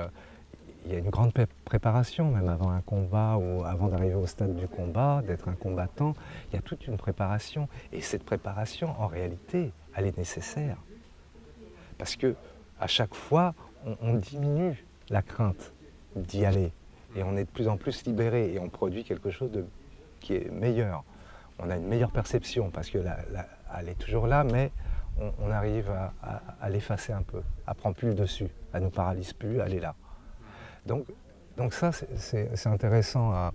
il y a une grande préparation, même avant un combat ou avant d'arriver au stade du combat, d'être un combattant, il y a toute une préparation. Et cette préparation, en réalité, elle est nécessaire. Parce que à chaque fois, on diminue la crainte d'y aller. Et on est de plus en plus libéré et on produit quelque chose qui est meilleur. On a une meilleure perception parce que elle est toujours là, mais on arrive à l'effacer un peu, à prendre plus le dessus, elle ne nous paralyse plus, elle est là. Donc ça, c'est intéressant à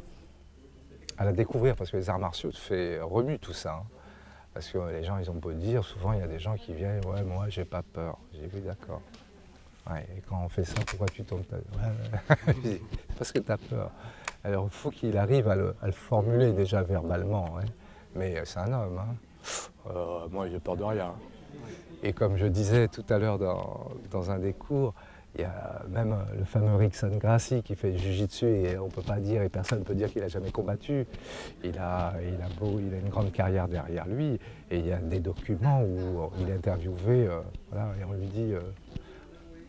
la découvrir parce que les arts martiaux remuent tout ça. Hein. Parce que les gens, ils ont beau dire, souvent il y a des gens qui viennent, ouais, moi j'ai pas peur. J'ai vu, d'accord. Ouais, et quand on fait ça, pourquoi tu tombes ouais, parce que tu as peur. Alors il faut qu'il arrive à le formuler déjà verbalement. Hein. Mais c'est un homme. Hein. Moi j'ai peur de rien. Et comme je disais tout à l'heure dans un des cours, il y a même le fameux Rickson Gracie qui fait Jiu-Jitsu et on ne peut pas dire, et personne ne peut dire qu'il n'a jamais combattu. Il a une grande carrière derrière lui et il y a des documents où il est interviewé voilà, et on lui dit,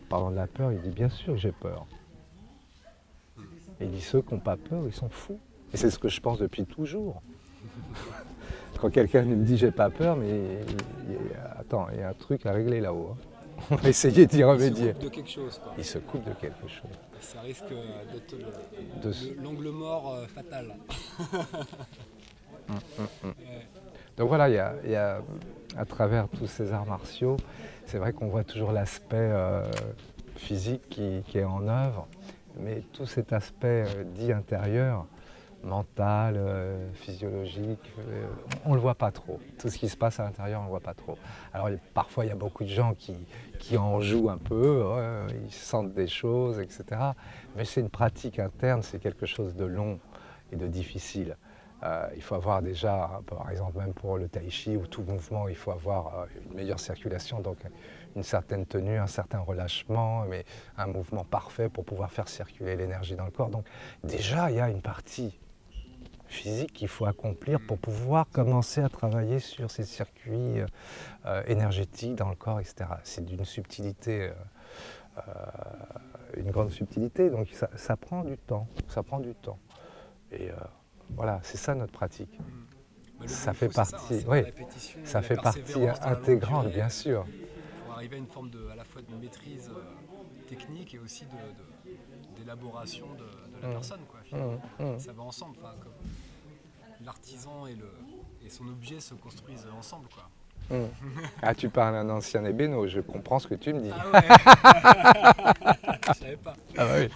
parlant de la peur, il dit bien sûr que j'ai peur. Et il dit ceux qui n'ont pas peur, ils sont fous. Et c'est ce que je pense depuis toujours. Quand quelqu'un me dit j'ai pas peur, mais attends, il y a un truc à régler là-haut. Hein. On va essayer d'y remédier. Il se coupe de quelque chose. Quoi. Il se coupe de quelque chose. Ça risque d'être l'angle mort fatal. Donc voilà, il y a, à travers tous ces arts martiaux, c'est vrai qu'on voit toujours l'aspect physique qui est en œuvre, mais tout cet aspect dit intérieur, mental, physiologique, on ne le voit pas trop. Tout ce qui se passe à l'intérieur, on ne le voit pas trop. Alors parfois, il y a beaucoup de gens qui en jouent un peu, ils sentent des choses, etc. Mais c'est une pratique interne, c'est quelque chose de long et de difficile. Il faut avoir déjà, par exemple même pour le tai chi ou tout mouvement, il faut avoir une meilleure circulation, donc une certaine tenue, un certain relâchement, mais un mouvement parfait pour pouvoir faire circuler l'énergie dans le corps. Donc déjà, il y a une partie physique qu'il faut accomplir pour pouvoir commencer à travailler sur ces circuits énergétiques dans le corps, etc. C'est d'une subtilité, une grande subtilité, donc ça prend du temps, ça prend du temps. Et voilà, c'est ça notre pratique. Ça fait partie, oui, ça fait partie intégrante, bien sûr. Pour arriver à une forme à la fois de maîtrise technique et aussi d'élaboration de la personne. Quoi, ça va ensemble. Comme l'artisan et son objet se construisent ensemble. Quoi. Ah, tu parles à un ancien ébéno, je comprends ce que tu me dis. Ah ouais. Je savais pas. Ah oui.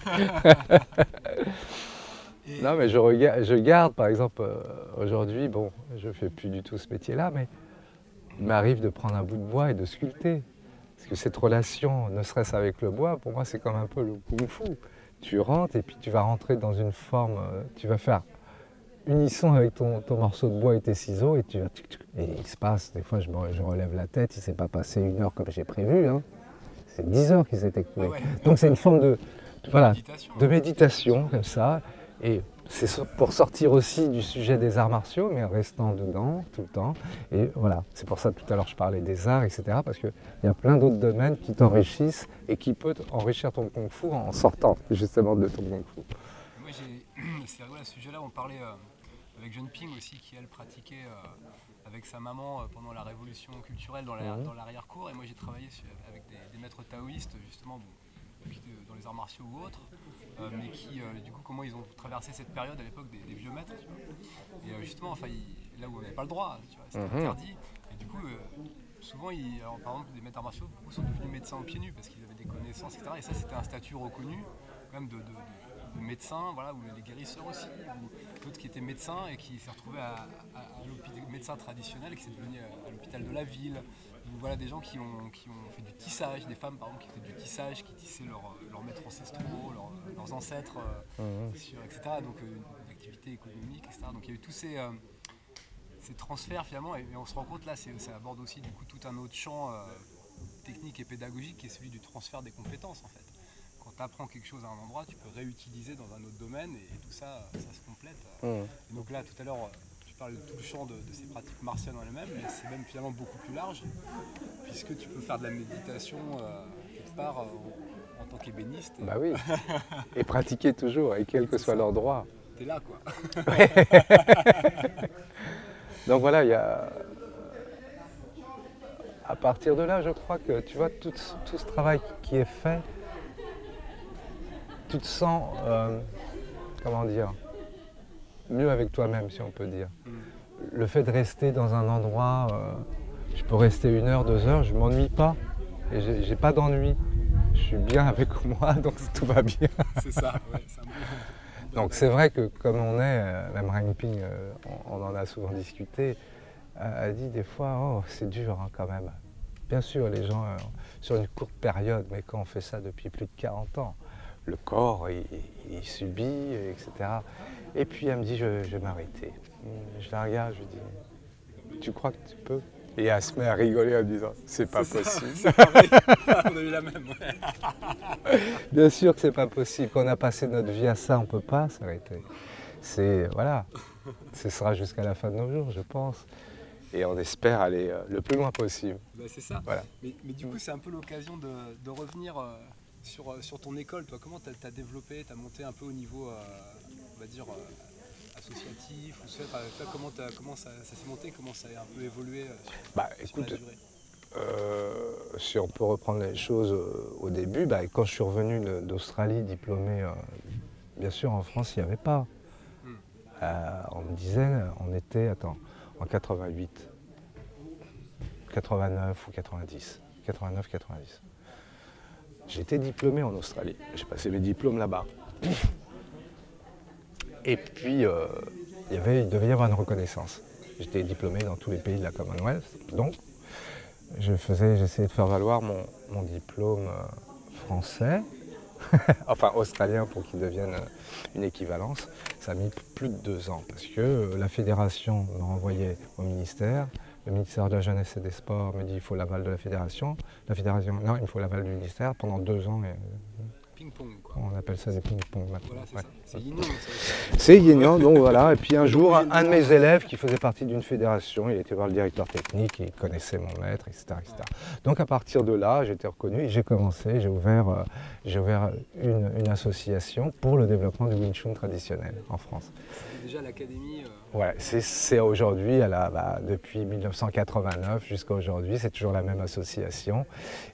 Non, mais je garde, par exemple, aujourd'hui, bon, je ne fais plus du tout ce métier-là, mais il m'arrive de prendre un bout de bois et de sculpter. Parce que cette relation, ne serait-ce avec le bois, pour moi, c'est comme un peu le kung-fu. Tu rentres et puis tu vas rentrer dans une forme, tu vas faire unisson avec ton morceau de bois et tes ciseaux, et tu vas... Et il se passe, des fois, je relève la tête, il ne s'est pas passé 1 heure comme j'ai prévu, hein. C'est 10 heures qui s'est écoulé. Ah ouais. Donc c'est une forme de méditation, comme ça. Et c'est pour sortir aussi du sujet des arts martiaux, mais en restant dedans tout le temps. Et voilà, c'est pour ça tout à l'heure je parlais des arts, etc. Parce qu'il y a plein d'autres domaines qui t'enrichissent et qui peuvent enrichir ton kung-fu en sortant justement de ton kung-fu. Moi, c'est rigolo à ce sujet-là, on parlait avec Jeune Ping aussi, qui elle pratiquait avec sa maman pendant la révolution culturelle dans l'arrière-cour. Et moi j'ai travaillé avec des maîtres taoïstes justement, dans les arts martiaux ou autres, mais qui, du coup, comment ils ont traversé cette période à l'époque des vieux maîtres, tu vois. Et justement, là où on n'avait pas le droit, tu vois, c'était interdit. Et du coup, souvent, alors, par exemple, des maîtres martiaux sont devenus médecins aux pieds nus parce qu'ils avaient des connaissances, etc. Et ça, c'était un statut reconnu, quand même, de médecins, voilà, ou les guérisseurs aussi, ou d'autres qui étaient médecins et qui s'est retrouvé à médecin traditionnel et qui s'est devenu à l'hôpital de la ville. Donc, voilà, des gens qui ont fait du tissage, des femmes par exemple qui faisaient du tissage, qui tissaient leurs maîtres ancestraux, leurs ancêtres, etc. Donc une activité économique, etc. Donc il y a eu tous ces transferts finalement, et on se rend compte là, ça aborde aussi du coup tout un autre champ technique et pédagogique qui est celui du transfert des compétences en fait. Quand tu apprends quelque chose à un endroit, tu peux réutiliser dans un autre domaine et tout ça, ça se complète. Et donc là, tout à l'heure, tu parles de tout le champ de ces pratiques martiales en elles-mêmes, mais c'est même finalement beaucoup plus large, puisque tu peux faire de la méditation quelque part en tant qu'ébéniste. Bah oui, et pratiquer toujours, et quel que soit l'endroit. T'es là, quoi. Donc voilà, à partir de là, je crois que tu vois, tout ce travail qui est fait, tu te sens, comment dire, mieux avec toi-même, si on peut dire. Le fait de rester dans un endroit, je peux rester 1 heure, 2 heures, je ne m'ennuie pas. Et j'ai pas d'ennui. Je suis bien avec moi, donc tout va bien. C'est ça, ouais, c'est un bon Donc c'est vrai que comme on est, même Ringping, on en a souvent discuté, a dit des fois, oh c'est dur hein, quand même. Bien sûr, les gens, sur une courte période, mais quand on fait ça depuis plus de 40 ans, le corps, il subit, etc. Et puis elle me dit, je vais m'arrêter. Je la regarde, je lui dis, tu crois que tu peux? Et elle se met à rigoler en me disant, c'est pas possible. C'est pareil, on a eu la même, ouais. Bien sûr que c'est pas possible. Quand on a passé notre vie à ça, on peut pas s'arrêter. C'est, voilà, ce sera jusqu'à la fin de nos jours, je pense. Et on espère aller le plus loin possible. Ben, c'est ça. Voilà. Mais du coup, c'est un peu l'occasion de revenir sur ton école. Toi, comment tu as développé, tu as monté un peu au niveau, on va dire, associatif ou comment ça s'est monté, comment ça a un peu évolué sur la durée? Si on peut reprendre les choses au début, quand je suis revenu d'Australie diplômé, bien sûr en France il n'y avait pas. On me disait, on était, en 88, 89 ou 90, 89, 90. J'étais diplômé en Australie, j'ai passé mes diplômes là-bas. Et puis il devait y avoir une reconnaissance. J'étais diplômé dans tous les pays de la Commonwealth, donc j'essayais de faire valoir mon diplôme français, enfin australien pour qu'il devienne une équivalence. Ça a mis plus de 2 ans parce que la fédération m'a envoyé au ministère. Le ministère de la Jeunesse et des Sports me dit il faut l'aval de la fédération. La fédération, non, il faut l'aval du ministère pendant 2 ans. Ping-pong, quoi. On appelle ça des ping-pong maintenant. Voilà, c'est ouais. ça. C'est yin-yang, ça. C'est yin-yang, donc voilà. Et puis un jour, un de mes élèves qui faisait partie d'une fédération, il était voir le directeur technique, il connaissait mon maître, etc., etc. Donc à partir de là, j'ai été reconnu et j'ai commencé, j'ai ouvert une association pour le développement du Wing Chun traditionnel en France. C'était déjà l'académie. Ouais, c'est aujourd'hui, depuis 1989 jusqu'à aujourd'hui, c'est toujours la même association.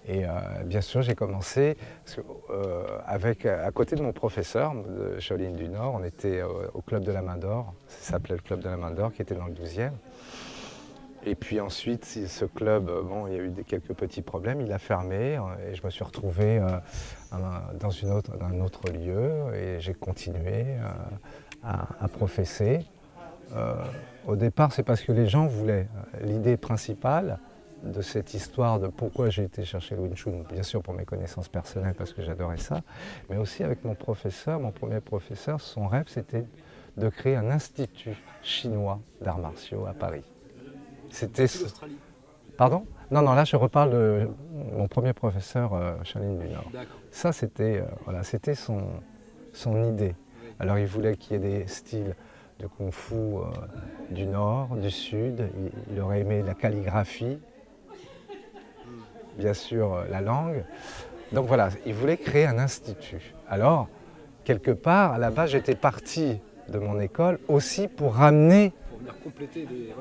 Et bien sûr, j'ai commencé parce que, à côté de mon professeur de Shaolin du Nord, on était au Club de la Main d'Or, ça s'appelait le Club de la Main d'Or, qui était dans le 12e. Et puis ensuite, ce club, il y a eu quelques petits problèmes, il a fermé et je me suis retrouvé dans un autre lieu et j'ai continué à professer. Au départ, c'est parce que les gens voulaient. L'idée principale de cette histoire de pourquoi j'ai été chercher le Wing Chun, bien sûr pour mes connaissances personnelles parce que j'adorais ça, mais aussi avec mon professeur, mon premier professeur, son rêve c'était de créer un institut chinois d'arts martiaux à Paris. C'était... l'Australie. Pardon? Non, là je reparle de mon premier professeur Shaolin du Nord. D'accord. Ça c'était c'était son idée. Alors il voulait qu'il y ait des styles de kung-fu du nord, du sud, il aurait aimé la calligraphie, bien sûr la langue. Donc voilà, il voulait créer un institut. Alors, quelque part, à la base, j'étais parti de mon école aussi pour ramener Pour venir compléter des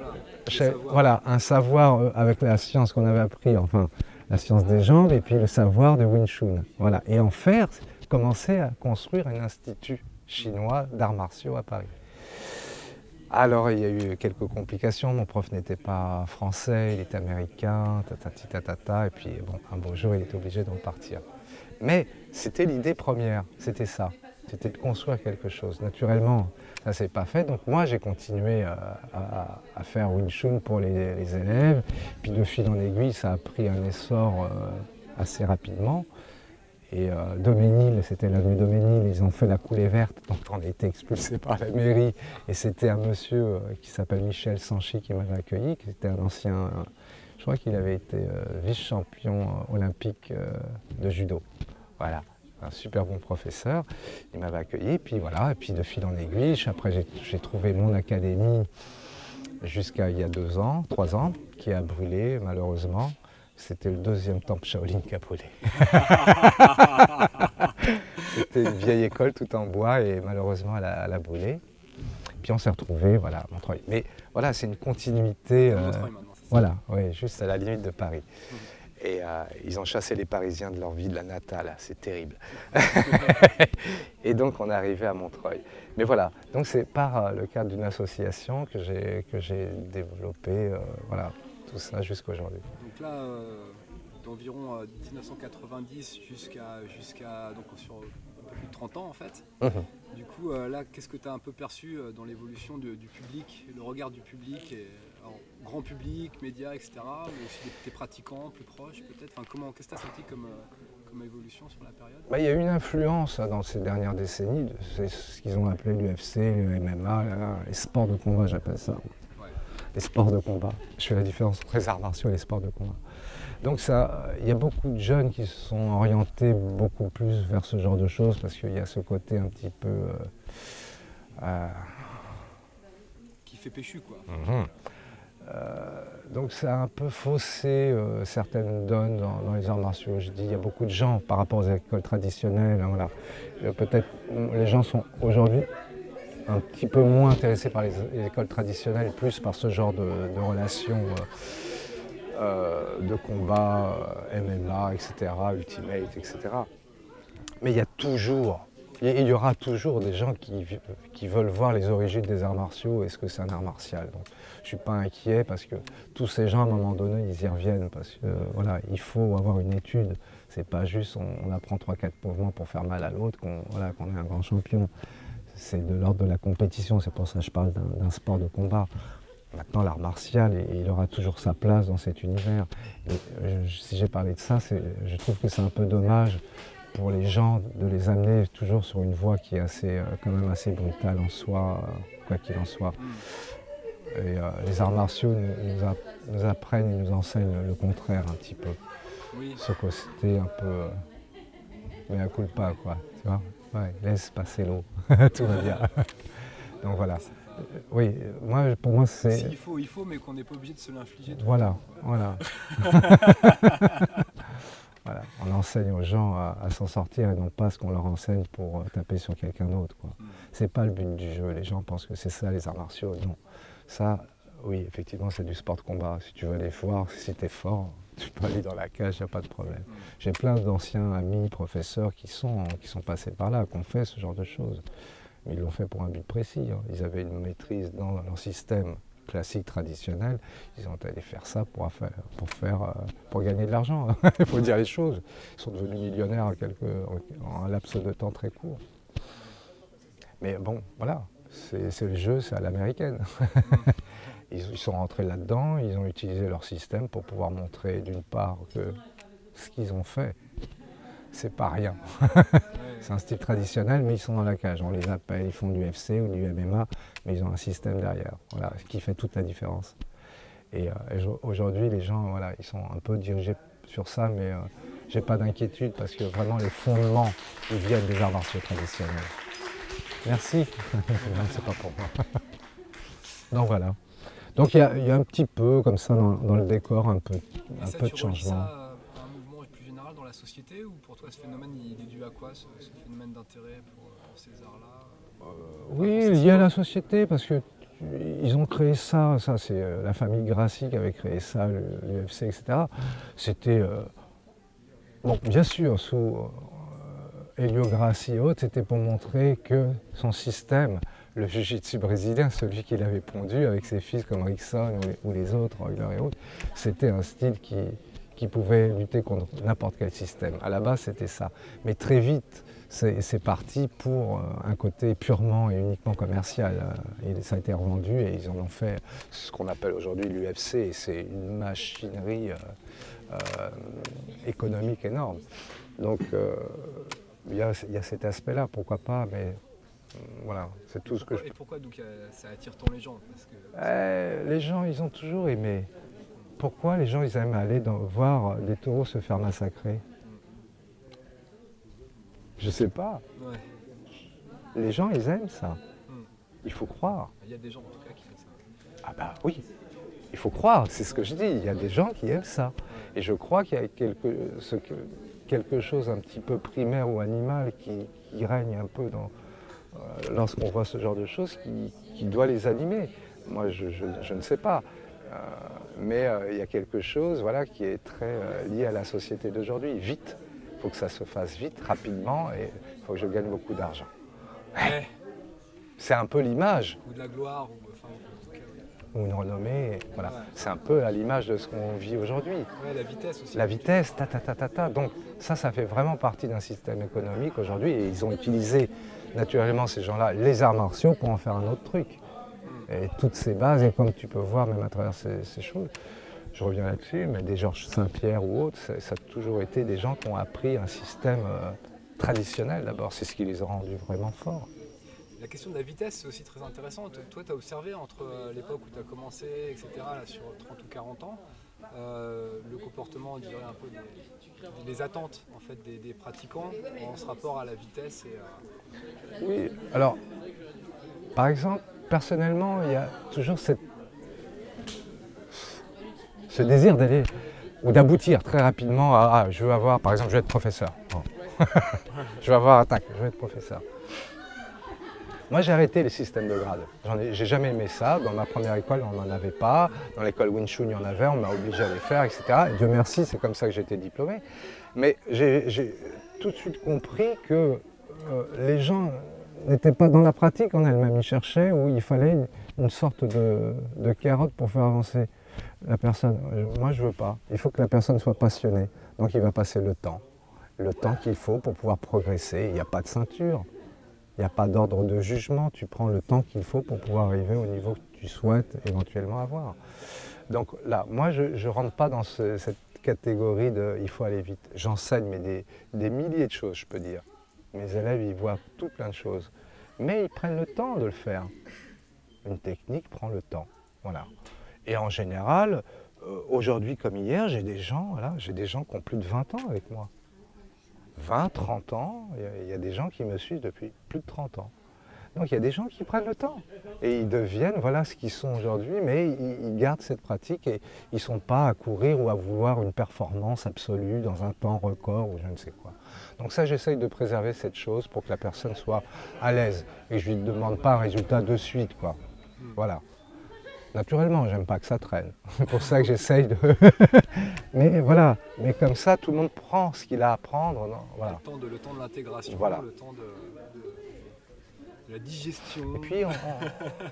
savoirs. voilà, un savoir avec la science qu'on avait appris, enfin la science des jambes et puis le savoir de Wing Chun. Voilà. Et en faire, commencer à construire un institut chinois d'arts martiaux à Paris. Alors il y a eu quelques complications, mon prof n'était pas français, il était américain, et puis bon, un beau jour il était obligé de repartir. Mais c'était l'idée première, c'était ça, c'était de construire quelque chose. Naturellement, ça ne s'est pas fait, donc moi j'ai continué à faire Wing Chun pour les élèves, puis de fil en aiguille ça a pris un essor assez rapidement. Et Daumesnil, c'était l'avenue Daumesnil, ils ont fait la coulée verte, donc on a été expulsés par la mairie. Et c'était un monsieur qui s'appelle Michel Sanchi qui m'avait accueilli, qui était un ancien, je crois qu'il avait été vice-champion olympique de judo. Voilà, un super bon professeur. Il m'avait accueilli, puis voilà, et puis de fil en aiguille, après j'ai trouvé mon académie jusqu'à il y a 3 ans, qui a brûlé malheureusement. C'était le 2e temple Shaolin qui a brûlé. C'était une vieille école tout en bois et malheureusement elle a brûlé. Puis on s'est retrouvés, voilà, à Montreuil. Mais voilà, c'est une continuité. Montreuil maintenant, c'est ça. Voilà, ouais, juste à la limite de Paris. Mhm. Et ils ont chassé les Parisiens de leur ville natale, c'est terrible. Et donc on est arrivé à Montreuil. Mais voilà, donc c'est par le cadre d'une association que j'ai développé voilà, tout ça jusqu'à aujourd'hui. Donc là, d'environ 1990 jusqu'à donc sur un peu plus de 30 ans en fait. Du coup, là, qu'est-ce que tu as un peu perçu dans l'évolution du public, le regard du public, alors, grand public, médias, etc., mais aussi des pratiquants plus proches peut-être. Enfin, qu'est-ce que tu as senti comme évolution sur la période? Il y a eu une influence dans ces dernières décennies, c'est ce qu'ils ont appelé l'UFC, le MMA, les sports de combat, j'appelle ça. Ouais. Les sports de combat. Je fais la différence entre les arts martiaux et les sports de combat. Donc il y a beaucoup de jeunes qui se sont orientés beaucoup plus vers ce genre de choses parce qu'il y a ce côté un petit peu... qui fait péchu, quoi. Donc ça a un peu faussé certaines donnes dans les arts martiaux. Je dis, il y a beaucoup de gens par rapport aux écoles traditionnelles. Hein, voilà. Peut-être les gens sont aujourd'hui un petit peu moins intéressés par les écoles traditionnelles, plus par ce genre de relations de combat, MMA, etc., Ultimate, etc. Mais il y aura toujours des gens qui veulent voir les origines des arts martiaux et ce que c'est un art martial. Donc, je ne suis pas inquiet parce que tous ces gens, à un moment donné, ils y reviennent parce que voilà, il faut avoir une étude. C'est pas juste on apprend 3-4 mouvements pour faire mal à l'autre qu'on est un grand champion. C'est de l'ordre de la compétition, c'est pour ça que je parle d'un sport de combat. Maintenant, l'art martial, il aura toujours sa place dans cet univers. Et, si j'ai parlé de ça, je trouve que c'est un peu dommage pour les gens de les amener toujours sur une voie qui est quand même assez brutale en soi, quoi qu'il en soit. Et les arts martiaux nous apprennent et nous enseignent le contraire un petit peu. Oui. Ce côté un peu mea culpa, quoi, tu vois. Ouais, laisse passer l'eau, tout va bien. Donc voilà. Oui, pour moi c'est... Si, il faut, mais qu'on n'est pas obligé de se l'infliger. Voilà. Voilà. On enseigne aux gens à s'en sortir et non pas ce qu'on leur enseigne pour taper sur quelqu'un d'autre. C'est pas le but du jeu. Les gens pensent que c'est ça les arts martiaux. Non. Ça, oui, effectivement, c'est du sport de combat. Si tu veux aller voir, si tu es fort, tu peux aller dans la cage, il n'y a pas de problème. J'ai plein d'anciens amis, professeurs qui sont passés par là, qui ont fait ce genre de choses. Mais ils l'ont fait pour un but précis. Hein. Ils avaient une maîtrise dans leur système classique, traditionnel. Ils ont allé faire ça pour gagner de l'argent. Il faut dire les choses. Ils sont devenus millionnaires en un laps de temps très court. Mais bon, voilà, c'est le jeu, c'est à l'américaine. Ils sont rentrés là-dedans, ils ont utilisé leur système pour pouvoir montrer d'une part que ce qu'ils ont fait, c'est pas rien. C'est un style traditionnel, mais ils sont dans la cage. On les appelle, ils font du UFC ou du MMA, mais ils ont un système derrière. Voilà, ce qui fait toute la différence. Et aujourd'hui, les gens, voilà, ils sont un peu dirigés sur ça, mais j'ai pas d'inquiétude parce que vraiment les fondements, ils viennent des arts martiaux traditionnels. Merci. Non, c'est pas pour moi. Donc voilà. Donc il y a un petit peu comme ça dans le décor, un peu de changement. Ça un mouvement plus général dans la société ou pour toi ce phénomène il est dû à quoi ce phénomène d'intérêt pour ces arts-là Oui, lié à la société parce que ils ont créé ça c'est la famille Gracie qui avait créé ça, l'UFC, etc. C'était, bon bien sûr, sous Helio Gracie et autres, c'était pour montrer que son système, le jiu-jitsu brésilien, celui qu'il avait pondu avec ses fils comme Rickson ou les autres, Euler et autres, c'était un style qui pouvait lutter contre n'importe quel système. À la base, c'était ça. Mais très vite, c'est parti pour un côté purement et uniquement commercial. Et ça a été revendu et ils en ont fait ce qu'on appelle aujourd'hui l'UFC. Et c'est une machinerie économique énorme. Donc, il y a cet aspect-là, pourquoi pas, mais voilà, c'est tout ce que je... Et pourquoi donc ça attire tant les gens parce que... Les gens, ils ont toujours aimé. Pourquoi les gens, ils aiment aller voir des taureaux se faire massacrer? Je sais pas. Ouais. Les gens, ils aiment ça. Il faut croire. Il y a des gens en tout cas qui font ça. Ah bah oui, il faut croire, c'est ce que je dis, il y a des gens qui aiment ça. Et je crois qu'il y a quelque chose un petit peu primaire ou animal qui règne un peu lorsqu'on voit ce genre de choses qui doit les animer. Moi, je ne sais pas. Mais il y a quelque chose voilà, qui est très lié à la société d'aujourd'hui. Vite, il faut que ça se fasse vite, rapidement, et il faut que je gagne beaucoup d'argent. Ouais. C'est un peu l'image. Ou de la gloire, ou enfin, en tout cas, Ou une renommée, voilà. Ouais. C'est un peu à l'image de ce qu'on vit aujourd'hui. ouais, la vitesse aussi. La vitesse, ta. Donc ça fait vraiment partie d'un système économique aujourd'hui, et ils ont utilisé naturellement ces gens-là, les arts martiaux, pour en faire un autre truc. Et toutes ces bases, et comme tu peux voir même à travers ces choses, je reviens là-dessus, mais des Georges Saint-Pierre ou autres, ça a toujours été des gens qui ont appris un système traditionnel d'abord. C'est ce qui les a rendus vraiment forts. La question de la vitesse, c'est aussi très intéressant. Toi, tu as observé entre l'époque où tu as commencé, etc., là, sur 30 ou 40 ans, le comportement, on dirait un peu des attentes en fait, des pratiquants en ce rapport à la vitesse. Oui, alors, par exemple, personnellement, il y a toujours ce désir d'aller ou d'aboutir très rapidement à je veux avoir, par exemple, je veux être professeur. Bon. Je veux avoir attaque, je veux être professeur. Moi, j'ai arrêté les systèmes de grades. J'ai jamais aimé ça. Dans ma première école, on n'en avait pas. Dans l'école Wing Chun, il y en avait. On m'a obligé à les faire, etc. Et Dieu merci, c'est comme ça que j'ai été diplômé. Mais j'ai tout de suite compris que les gens n'étaient pas dans la pratique en elle-même. Ils cherchaient où il fallait une sorte de carotte pour faire avancer la personne. Moi, je veux pas. Il faut que la personne soit passionnée. Donc, il va passer le temps qu'il faut pour pouvoir progresser. Il n'y a pas de ceinture. Il n'y a pas d'ordre de jugement, tu prends le temps qu'il faut pour pouvoir arriver au niveau que tu souhaites éventuellement avoir. Donc là, moi je ne rentre pas dans cette catégorie de il faut aller vite. J'enseigne mais des milliers de choses, je peux dire. Mes élèves, ils voient tout plein de choses. Mais ils prennent le temps de le faire. Une technique prend le temps. Voilà. Et en général, aujourd'hui comme hier, j'ai des gens qui ont plus de 20 ans avec moi. 20, 30 ans, il y a des gens qui me suivent depuis plus de 30 ans. Donc il y a des gens qui prennent le temps et ils deviennent voilà ce qu'ils sont aujourd'hui, mais ils gardent cette pratique et ils ne sont pas à courir ou à vouloir une performance absolue dans un temps record ou je ne sais quoi. Donc ça, j'essaye de préserver cette chose pour que la personne soit à l'aise et je ne lui demande pas un résultat de suite, quoi. Voilà. Naturellement, j'aime pas que ça traîne. C'est pour ça que j'essaye de... Mais voilà, mais comme ça, tout le monde prend ce qu'il a à prendre. Non, voilà. Le temps de l'intégration, voilà. le temps de la digestion.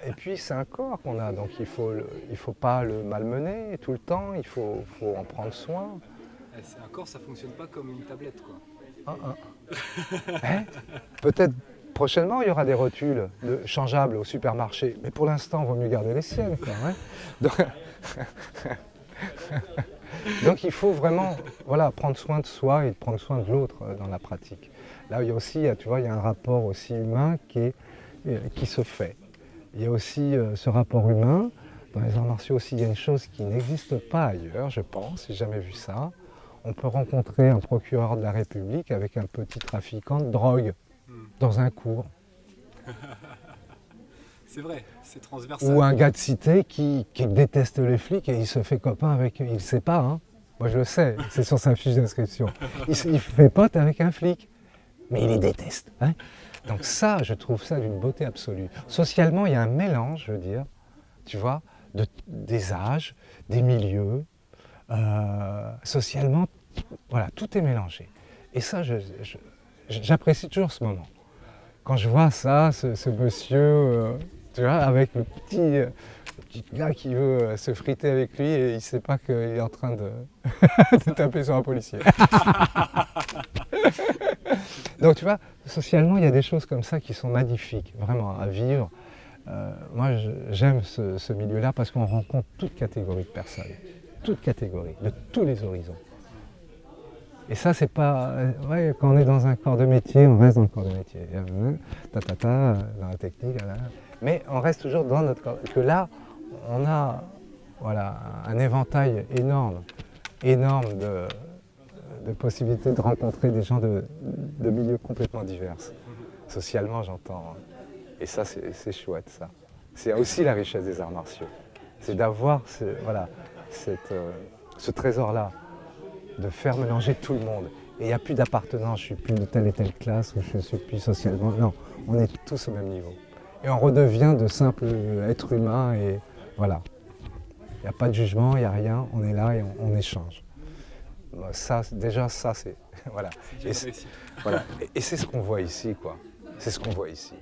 Et puis c'est un corps qu'on a, donc il faut pas le malmener tout le temps, il faut en prendre soin. C'est un corps, ça fonctionne pas comme une tablette, quoi. Peut-être prochainement il y aura des rotules changeables au supermarché, mais pour l'instant il vaut mieux garder les siennes, quoi, donc il faut vraiment prendre soin de soi et prendre soin de l'autre dans la pratique. Là il y a aussi, tu vois, il y a un rapport aussi humain qui se fait. Il y a aussi ce rapport humain. Dans les arts martiaux aussi, il y a une chose qui n'existe pas ailleurs, je pense, j'ai jamais vu ça. On peut rencontrer un procureur de la République avec un petit trafiquant de drogue dans un cours. C'est vrai, c'est transversal. Ou un gars de cité qui déteste les flics et il se fait copain avec eux. Il ne sait pas, hein. Moi je le sais, c'est sur sa fiche d'inscription. Il fait pote avec un flic, mais il les déteste, hein. Donc ça, je trouve ça d'une beauté absolue. Socialement, il y a un mélange, je veux dire, tu vois, des âges, des milieux. Socialement, voilà, tout est mélangé. Et ça, j'apprécie toujours ce moment. Quand je vois ça, ce monsieur, tu vois, avec le petit gars qui veut se friter avec lui et il ne sait pas qu'il est en train de, de taper sur un policier. Donc tu vois, socialement, il y a des choses comme ça qui sont magnifiques, vraiment, à vivre. Moi, j'aime ce milieu-là parce qu'on rencontre toute catégorie de personnes, toute catégorie, de tous les horizons. Et ça, c'est pas... Ouais, quand on est dans un corps de métier, on reste dans le corps de métier. Dans la technique, mais on reste toujours dans notre corps. Que là, on a un éventail énorme de possibilités de rencontrer des gens de milieux complètement divers. Socialement, j'entends. Et ça, c'est chouette, ça. C'est aussi la richesse des arts martiaux. C'est d'avoir ce trésor-là, de faire mélanger tout le monde. Et il n'y a plus d'appartenance, je suis plus de telle et telle classe, ou je suis plus socialement. Non, on est tous au même niveau. Et on redevient de simples êtres humains et voilà. Il n'y a pas de jugement, il n'y a rien, on est là et on échange. Ça, déjà, ça, c'est... Voilà. C'est déjà une réussite. Voilà. Et c'est ce qu'on voit ici, quoi. C'est ce qu'on voit ici.